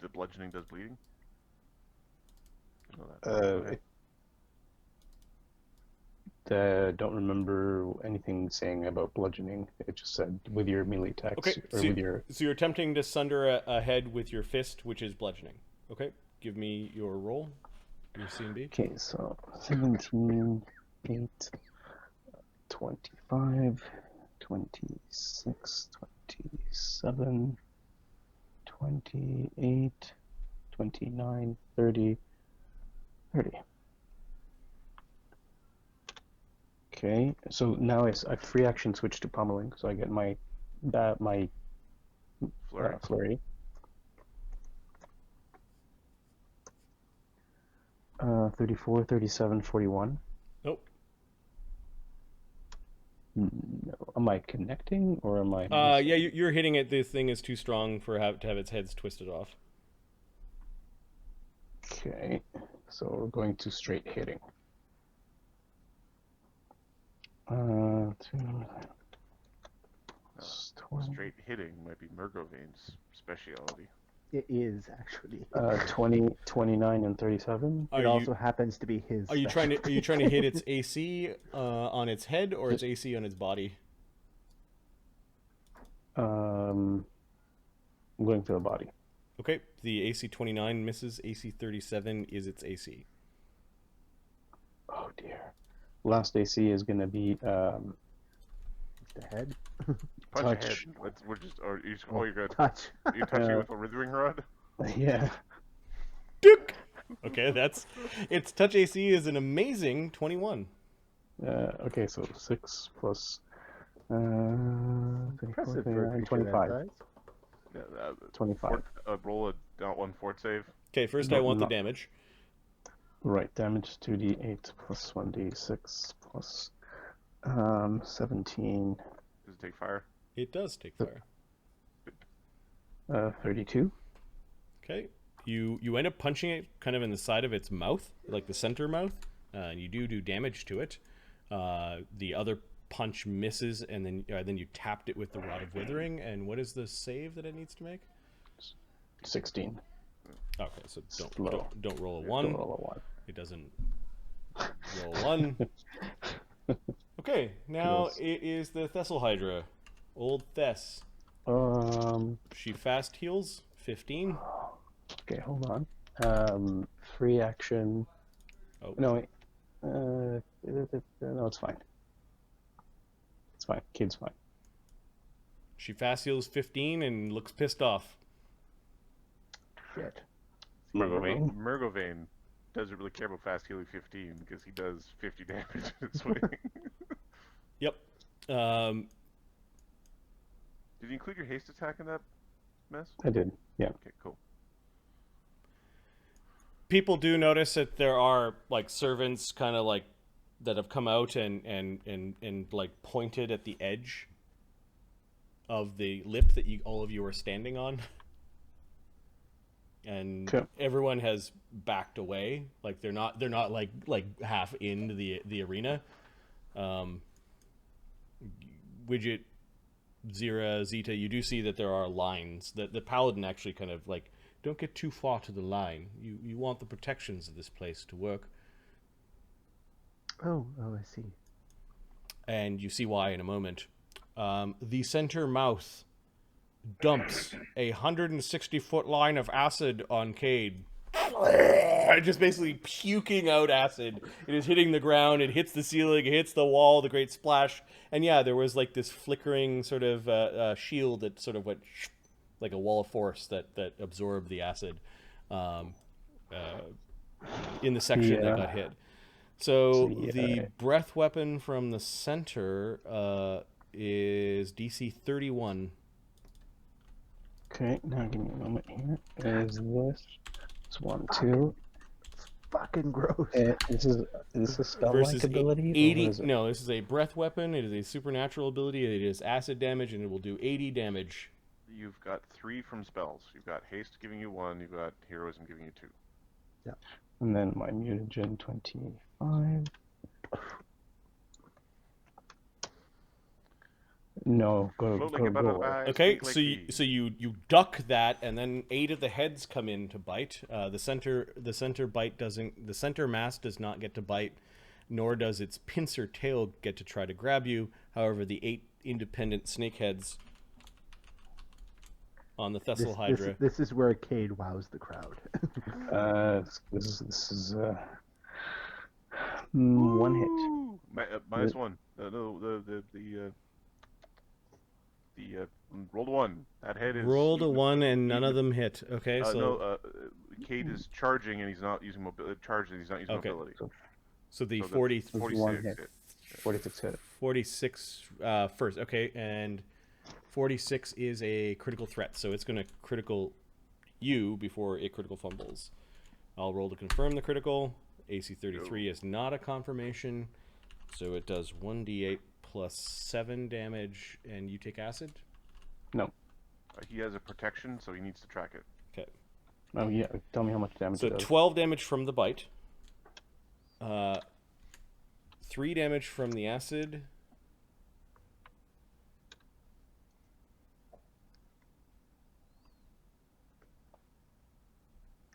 The bludgeoning does bleeding? I know that. Don't remember anything saying about bludgeoning. It just said with your melee attacks Okay. or with your. So you're attempting to sunder a head with your fist, which is bludgeoning. Okay. Give me your roll. Your C&B. Okay, so 17, 8, 25, 26, 27, 28, 29, 30, 30. Okay, so now I free action switch to pummeling, so I get my Flurry. flurry. 34, 37, 41. Nope. No. Am I connecting or am I? Yeah, you're hitting it. This thing is too strong for to have its heads twisted off. Okay, so we're going to straight hitting. Straight hitting might be Murgovane's speciality. It is actually. 20, 29, and 37. It also happens to be his. Are you trying to hit its AC on its head or its AC on its body? I'm going for the body. Okay, the AC 29 misses. AC 37 is its AC. Oh dear. Last AC is going to be the head? Punch touch. ahead. You're good. Touch. You touching it with a withering rod? Yeah. Duke! Okay, its touch AC is an amazing 21. Okay, so 6 plus Impressive for a 39, creature that 25. size. Yeah, 25. Roll a not one fort save. Okay, first No, I want the no. damage. Right, damage 2d8 plus 1d6 plus 17, Does it take fire? It does take fire. 32. Okay, you end up punching it kind of in the side of its mouth, like the center mouth, and you do damage to it. The other punch misses, and then you tapped it with the Rod of Withering. And what is the save that it needs to make? 16. Okay, so Slow. don't roll a 1. Don't roll a 1. It doesn't roll a 1. Okay, now Close. it is the Thessal Hydra. Old Thess. She fast heals 15. Okay, hold on. Free action. Oh. No, wait. No, it's fine. It's fine. Kid's fine. She fast heals 15 and looks pissed off. Shit. Murgovane. Murgovane doesn't really care about fast healing 15 because he does 50 damage in his swing. Yep. Did you include your haste attack in that mess? I did. Yeah. Okay, cool. People do notice that there are like servants kind of like that have come out and like pointed at the edge of the lip that all of you are standing on. And Okay. everyone has backed away. Like they're not like half into the arena. Widget, Zira, Zeta, you do see that there are lines. That the paladin actually kind of like, don't get too far to the line. You want the protections of this place to work. Oh, I see. And you see why in a moment. The center mouth dumps a 160-foot line of acid on Cade. Just basically puking out acid. It is hitting the ground, it hits the ceiling, it hits the wall, the great splash. And yeah, there was like this flickering sort of shield that sort of went like a wall of force that absorbed the acid in the section that got hit. So the breath weapon from the center is DC 31. Okay, now give me a moment here. Is this? It's 1, 2. Fucking gross. Is this a spell-like Versus ability? 80. No, this is a breath weapon. It is a supernatural ability. It is acid damage, and it will do 80 damage. You've got 3 from spells. You've got haste giving you 1. You've got heroism giving you 2. Yeah. And then my mutagen 25. No, go. Okay, so you duck that, and then 8 of the heads come in to bite. The center mass does not get to bite, nor does its pincer tail get to try to grab you. However, the 8 independent snake heads on the Thessal Hydra. This is where Cade wows the crowd. This is 1 hit. Minus 1. Rolled a 1. That head is rolled a 1 and none of them hit. Okay, so Cade is charging and he's not using mobility. Mobility. So the So 46 hit. 46 hit. 46 first. Okay, and 46 is a critical threat, so it's going to critical you before it critical fumbles. I'll roll to confirm the critical. AC 33 is not a confirmation, so it does 1d8 plus 7 damage, and you take acid? No. He has a protection, so he needs to track it. Okay. Oh yeah, tell me how much damage So it does. 12 damage from the bite. 3 damage from the acid.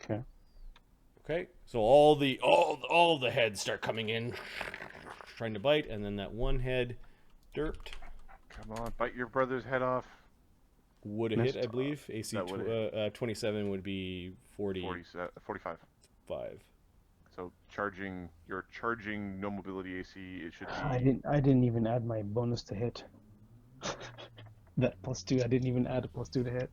Okay. Okay, so all the heads start coming in, trying to bite, and then that one head, derped, Come on, bite your brother's head off. would have hit, Missed. I believe. AC That would've 27 would be 45. 45. So you're charging no mobility AC. It should I be. didn't even add my bonus to hit. That +2, I didn't even add a +2 to hit.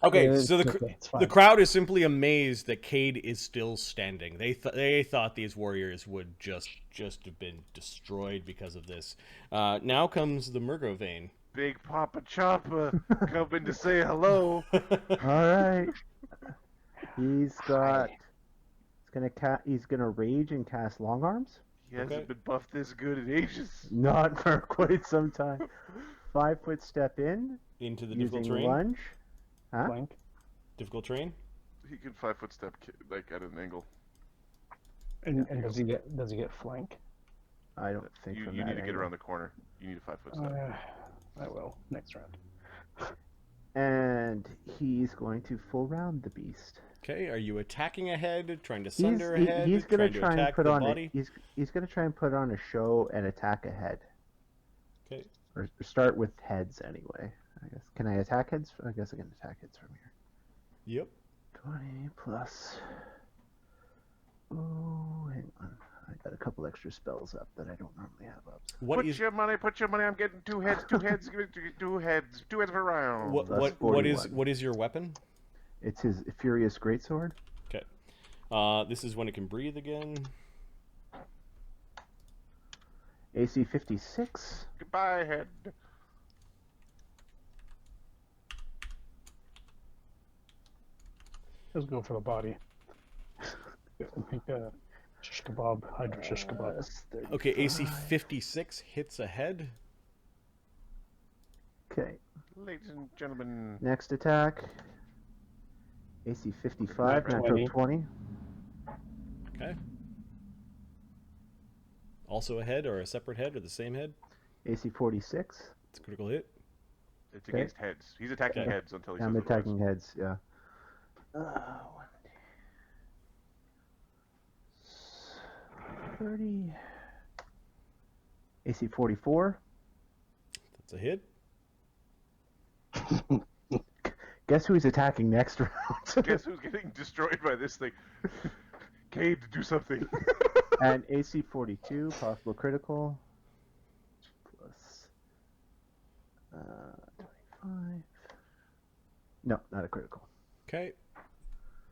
Okay, so okay, it's fine. the crowd is simply amazed that Cade is still standing. They thought these warriors would just have been destroyed because of this. Now comes the Murgovane. Big Papa Choppa coming to say hello. All right. He's Hi. gonna rage and cast long arms. He hasn't Okay. been buffed this good in ages. Not for quite some time. 5-foot step in Into the difficult using terrain. lunge. Huh? Flank. Difficult terrain. He can 5-foot step like at an angle. And does he get flank? I don't think You from need that to get angle. around the corner. You need a 5-foot step. I will next round. And he's going to full round the beast. Okay, are you attacking a head, trying to sunder a head, He's gonna trying to try and attack put the on body? he's gonna try and put on a show and attack a head. Okay. Or start with heads anyway. I guess. Can I attack heads? I guess I can attack heads from here. Yep. 20 plus. Oh, hang on. I got a couple extra spells up that I don't normally have up. So. What Put is your money. I'm getting 2 heads. 2 heads. Give it 2 heads. 2 heads per round. That's what is 41. your weapon? It's his Furious Greatsword. Okay. This is when it can breathe again. AC 56. Goodbye, head. Let's go for the body. Make a shish kebab, hydra shish kebab. That's Okay, AC 35. 56 hits a head. Okay. Ladies and gentlemen. Next attack. AC 55, Nat natural 20. 20. Okay. Also a head or a separate head or the same head? AC 46. It's a critical hit. It's Okay. against heads. He's attacking Okay. heads until he I'm says attacking otherwise. heads, yeah. 30. AC 44. That's a hit. Guess who he's attacking next round? Guess who's getting destroyed by this thing? Cade, do something. And AC 42, possible critical. Plus 25. No, not a critical. Okay.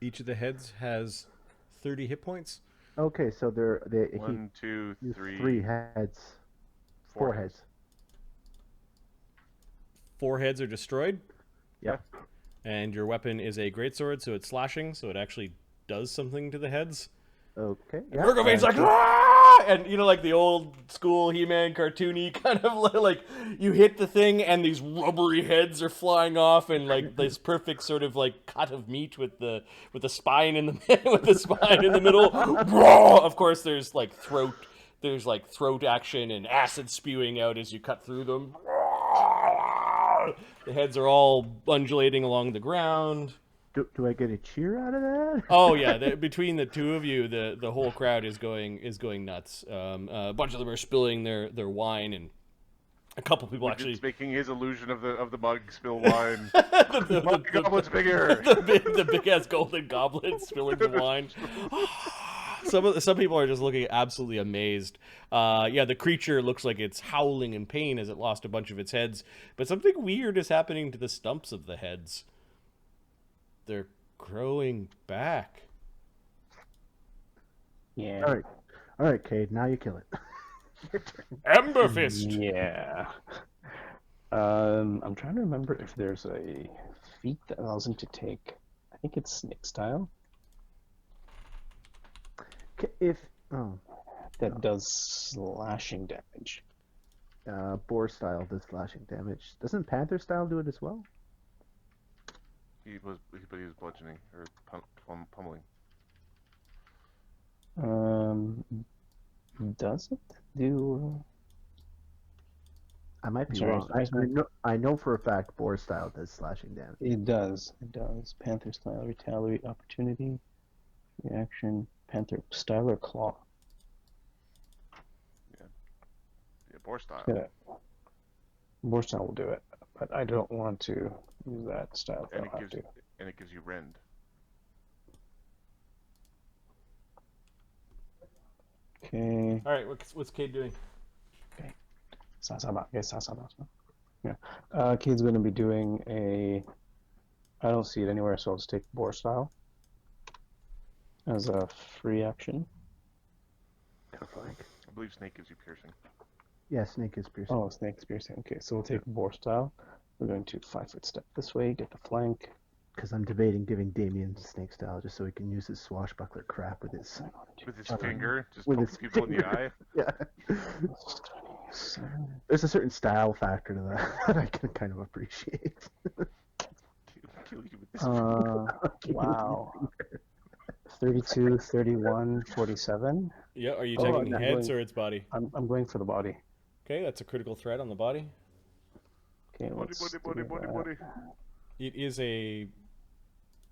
Each of the heads has 30 hit points. Okay, so he 1, 2, used 3. 3 heads. 4 heads. 4 heads are destroyed. Yep. And your weapon is a greatsword, so it's slashing, so it actually does something to the heads. Okay. And Yeah, Murgovane's like, and- "Ah!" And you know, like the old school He-Man cartoony kind of like you hit the thing and these rubbery heads are flying off, and like this perfect sort of like cut of meat with the spine in the with the spine in the middle. Of course, there's like throat action and acid spewing out as you cut through them. The heads are all undulating along the ground. Do I get a cheer out of that? Oh yeah, between the two of you, the whole crowd is going nuts. A bunch of them are spilling their wine, and a couple people actually It's making his illusion of the mug spill wine. the Goblet's bigger. the big ass golden goblet spilling the wine. Some people are just looking absolutely amazed. Yeah, the creature looks like it's howling in pain as it lost a bunch of its heads, but something weird is happening to the stumps of the heads. They're growing back. Yeah. All right, Cade. Now you kill it. Ember Fist. Yeah. I'm trying to remember if there's a feat that allows him to take. I think it's snake style that does slashing damage. Boar style does slashing damage. Doesn't Panther style do it as well? But he was bludgeoning or pummeling. Does it do? I might be Sorry, wrong. I know for a fact Boar style does slashing damage. It does. It does. Panther style, retaliate, opportunity, reaction. Panther style or claw? Yeah, boar style. Yeah. Boar style will do it, but I don't want to use that style if I don't have to. And it gives you rend. Okay. All right, what's Cade doing? Sasaba. Okay, Sasaba. Yeah. Cade's going to be doing a. I don't see it anywhere, so I'll just take Boar style as a free action. Flank. I believe snake gives you piercing. Yeah, snake is piercing. Oh, snake's piercing. Okay, so we'll take Boar style. We're going to 5-foot step this way, get the flank. Because I'm debating giving Damien snake style just so he can use his swashbuckler crap with his Finger, just with poking his people in the eye. Yeah. There's a certain style factor to that that I can kind of appreciate. Kill you with this Wow. 32, 31, 47. Yeah, are you Oh, taking I'm heads going- or its body? I'm going for the body. Okay, that's a critical threat on the body. Okay, let's do that. It is a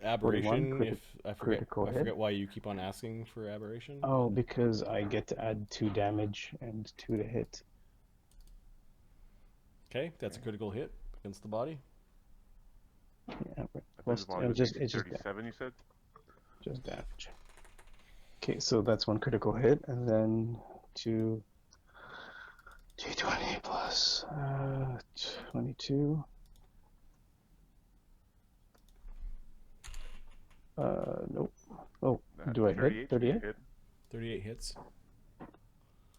aberration. 41, If I critical hit. forget why you keep on asking for aberration. Oh, because I get to add 2 damage and 2 to hit. Okay, that's a critical hit against the body. Yeah, Plus, it's just 37, you said? just damage. Okay, so that's 1 critical hit, and then 2 d20 plus 22. Nope. Oh, do I hit? 38? 38 hits.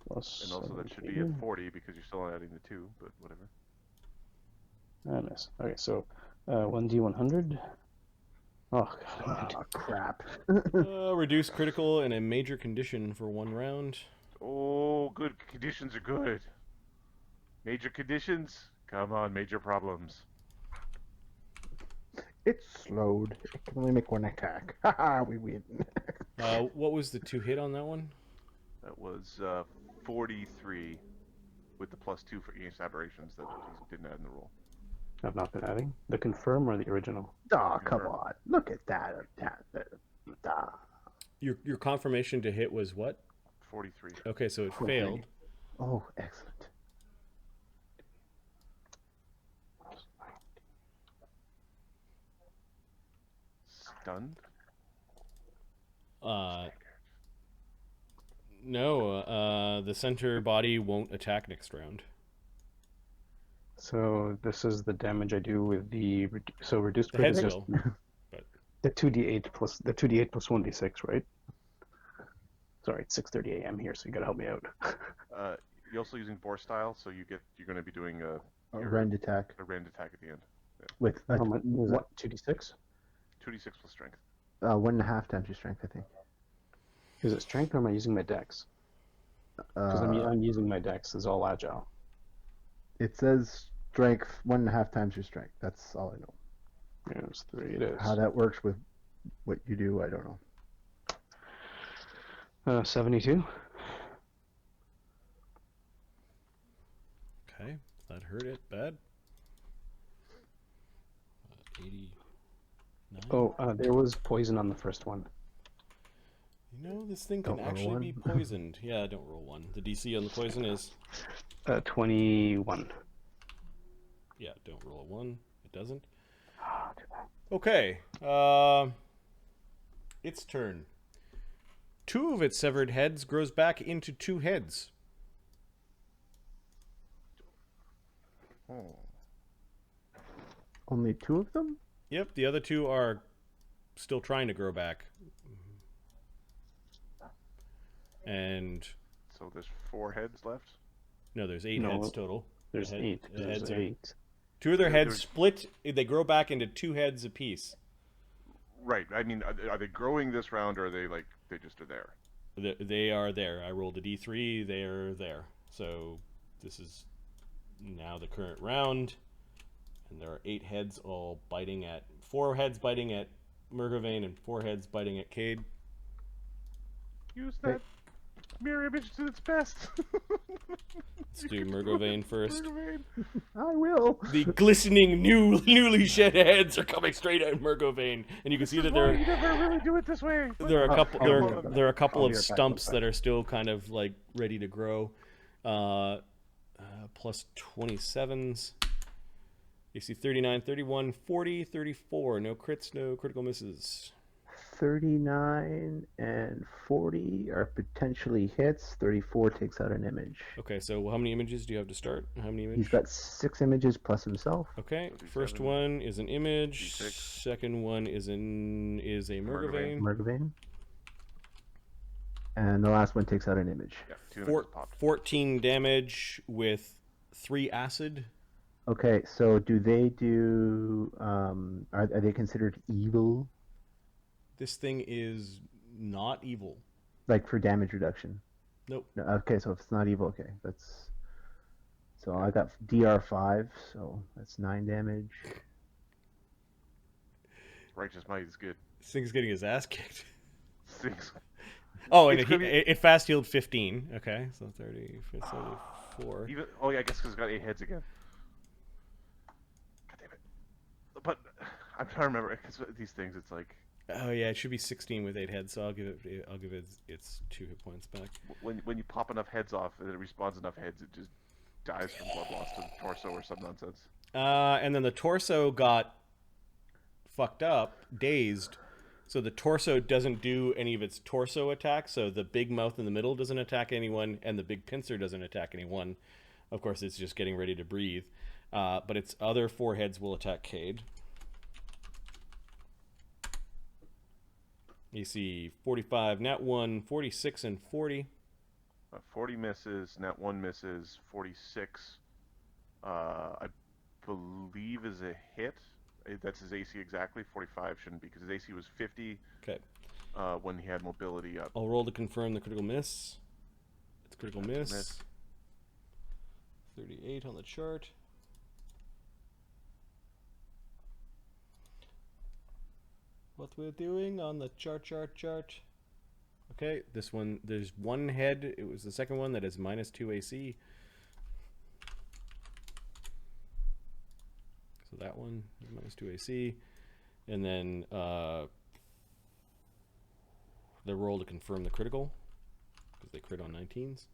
Plus And also that should be 17. a 40 because you're still adding the 2, but whatever. I miss. Okay, so 1d100. Oh, God. Oh, crap. Reduce critical and a major condition for 1 round. Oh, good. Conditions are good. Major conditions? Come on, major problems. It's slowed. It can only make 1 attack. Haha, we win. What was the 2 hit on that one? That was 43 with the +2 for against aberrations that he didn't add in the roll. I've not been adding. The confirm or the original? Oh, come on. Look at that. Your confirmation to hit was what? 43. Okay, so it failed. Oh, excellent. Stunned? No, the center body won't attack next round. So this is the damage I do with the reduced The crit heads is just will. But the 2d8 plus 1d6, right? Sorry, it's 6:30 a.m. here, so you gotta help me out. You're also using boar style, so you're going to be doing A rend attack a rend attack at the end. with How much is that? 2d6? 2d6 plus strength. 1.5 times your strength, I think. Is it strength or am I using my dex? Because I'm using my dex as all agile. It says strength 1.5 times your strength. That's all I know. Yeah, it's 3. It is. How that works with what you do, I don't know. 72. okay, that hurt it bad. 89. Oh, there was poison on the first one. You know, this thing can Don't roll actually one. be poisoned. Yeah, don't roll 1. The DC on the poison is 21. yeah, don't roll a 1. It doesn't. Ah, too bad. Okay. Its turn. 2 of its severed heads grows back into 2 heads. Oh. Only 2 of them? Yep, the other 2 are still trying to grow back. And So there's 4 heads left? no, there's 8 No, heads total. There's 8. The There's heads are 8. 2 of their Yeah, heads there's- split. They grow back into 2 heads apiece. Right. I mean, are they growing this round, or are they they just are there? They are there. I rolled a d3. They are there. So this is now the current round. And there are 8 heads all biting at... 4 heads biting at Murgravane and 4 heads biting at Cade. Use that mirror image to its best. Let's do Murgravane first. Murgravane. I will. The glistening newly shed heads are coming straight at Murgravane, and you can see that Why you never really do it this way. there are a couple there are a couple I'll of be right back, stumps I'll be that are still kind of like ready to grow. Plus 27s. AC 39, 31, 40, 34. No crits, no critical misses. 39 and 40 are potentially hits. 34 takes out an image. Okay, so how many images do you have to start? How many images? He's got 6 images plus himself. Okay, 37, first one is an image. D6. Second one is a Murgravane. Murgravane. And the last one takes out an image. Yeah, 2 images popped. 14 damage with 3 acid. Okay, so do they do... are they considered evil? This thing is not evil. Like for damage reduction? Nope. No, okay, so if it's not evil, okay. That's... So I got DR5, so that's 9 damage. Righteous Might is good. This thing's getting his ass kicked. Six. Oh, and It's gonna be- it fast healed 15. Okay, so 30, 74. Even, oh yeah, I guess because it's got 8 heads again. God damn it. But I'm trying to remember, because these things, it's like... Oh yeah, it should be 16 with 8 heads, so I'll give it its 2 hit points back. When you pop enough heads off, and it respawns enough heads, it just dies from blood loss to the torso or some nonsense. And then the torso got fucked up, dazed. So the torso doesn't do any of its torso attacks. So the big mouth in the middle doesn't attack anyone, and the big pincer doesn't attack anyone. Of course, it's just getting ready to breathe. But its other 4 heads will attack Cade. AC 45, nat 1, 46, and 40. 40 misses, nat 1 misses, 46, I believe is a hit. That's his AC exactly. 45 shouldn't be, because his AC was 50 Okay. when he had mobility up. I'll roll to confirm the critical miss. It's a critical miss. 38 on the chart. What we're doing on the chart. Okay, this one, there's one head. It was the second one that is -2 AC. So that one is -2 AC. And then the roll to confirm the critical, because they crit on 19s.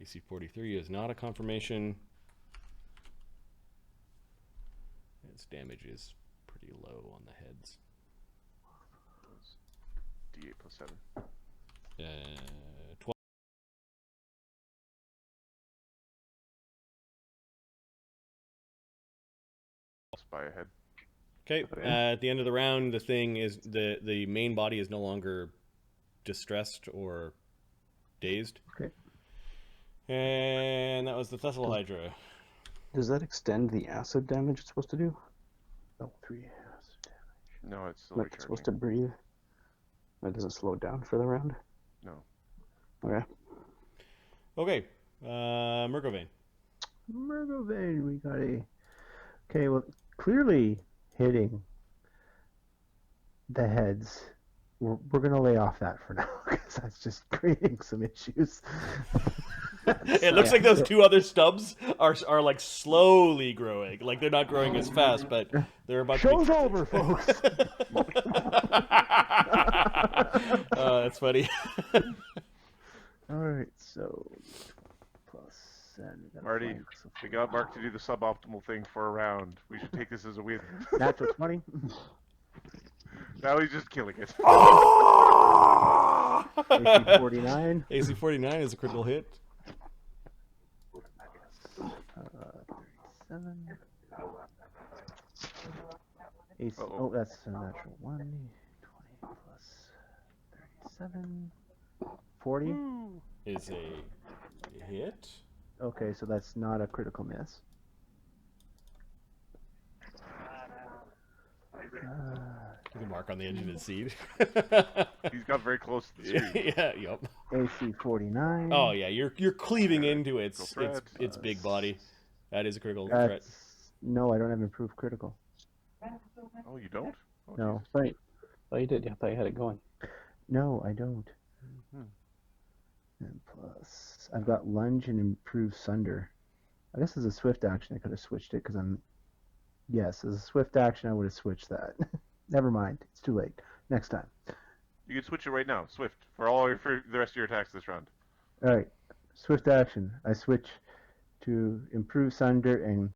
AC 43 is not a confirmation. Its damage is pretty low on the heads. D8 plus 7. 12. By a head. Okay. At the end of the round, the thing is the main body is no longer distressed or dazed. Okay. And that was the Thessal Hydra. Does that extend the acid damage it's supposed to do? Oh, 3 acid damage. No, it's still Like it's supposed to recharging. breathe? Or does it slow down for the round? No. Okay. Okay. Murgravane. Murgravane, we got a... Okay, well, clearly hitting the heads. We're going to lay off that for now, because that's just creating some issues. It looks like those 2 other stubs are like slowly growing. Like they're not growing as fast, but they're about Show's to be... over, folks! That's funny. Alright, so... Plus 7. Marty, we got Mark to do the suboptimal thing for a round. We should take this as a win. Natural 20. Now he's just killing it. AC 49. AC 49 is a critical hit. 37. AC, Uh-oh. oh, that's a natural 1. 20 plus 37. 40. Is a hit. Okay, so that's not a critical miss. The mark on the edge of his seat. He's got very close to the screen. Yeah. Yep. AC 49. Oh yeah, you're cleaving into it. Critical It's threat. big body. That is a critical threat. That's no, I don't have improved critical. Oh, you don't? Oh, No, Jesus. Right. I thought you did. I thought you had it going. no, I don't. Mhm. And plus, I've got lunge and improve sunder. I guess as a swift action, I could have switched it because I'm. Yes, as a swift action, I would have switched that. Never mind, it's too late. Next time. You can switch it right now. Swift. For the rest of your attacks this round. All right, swift action. I switch to improve sunder and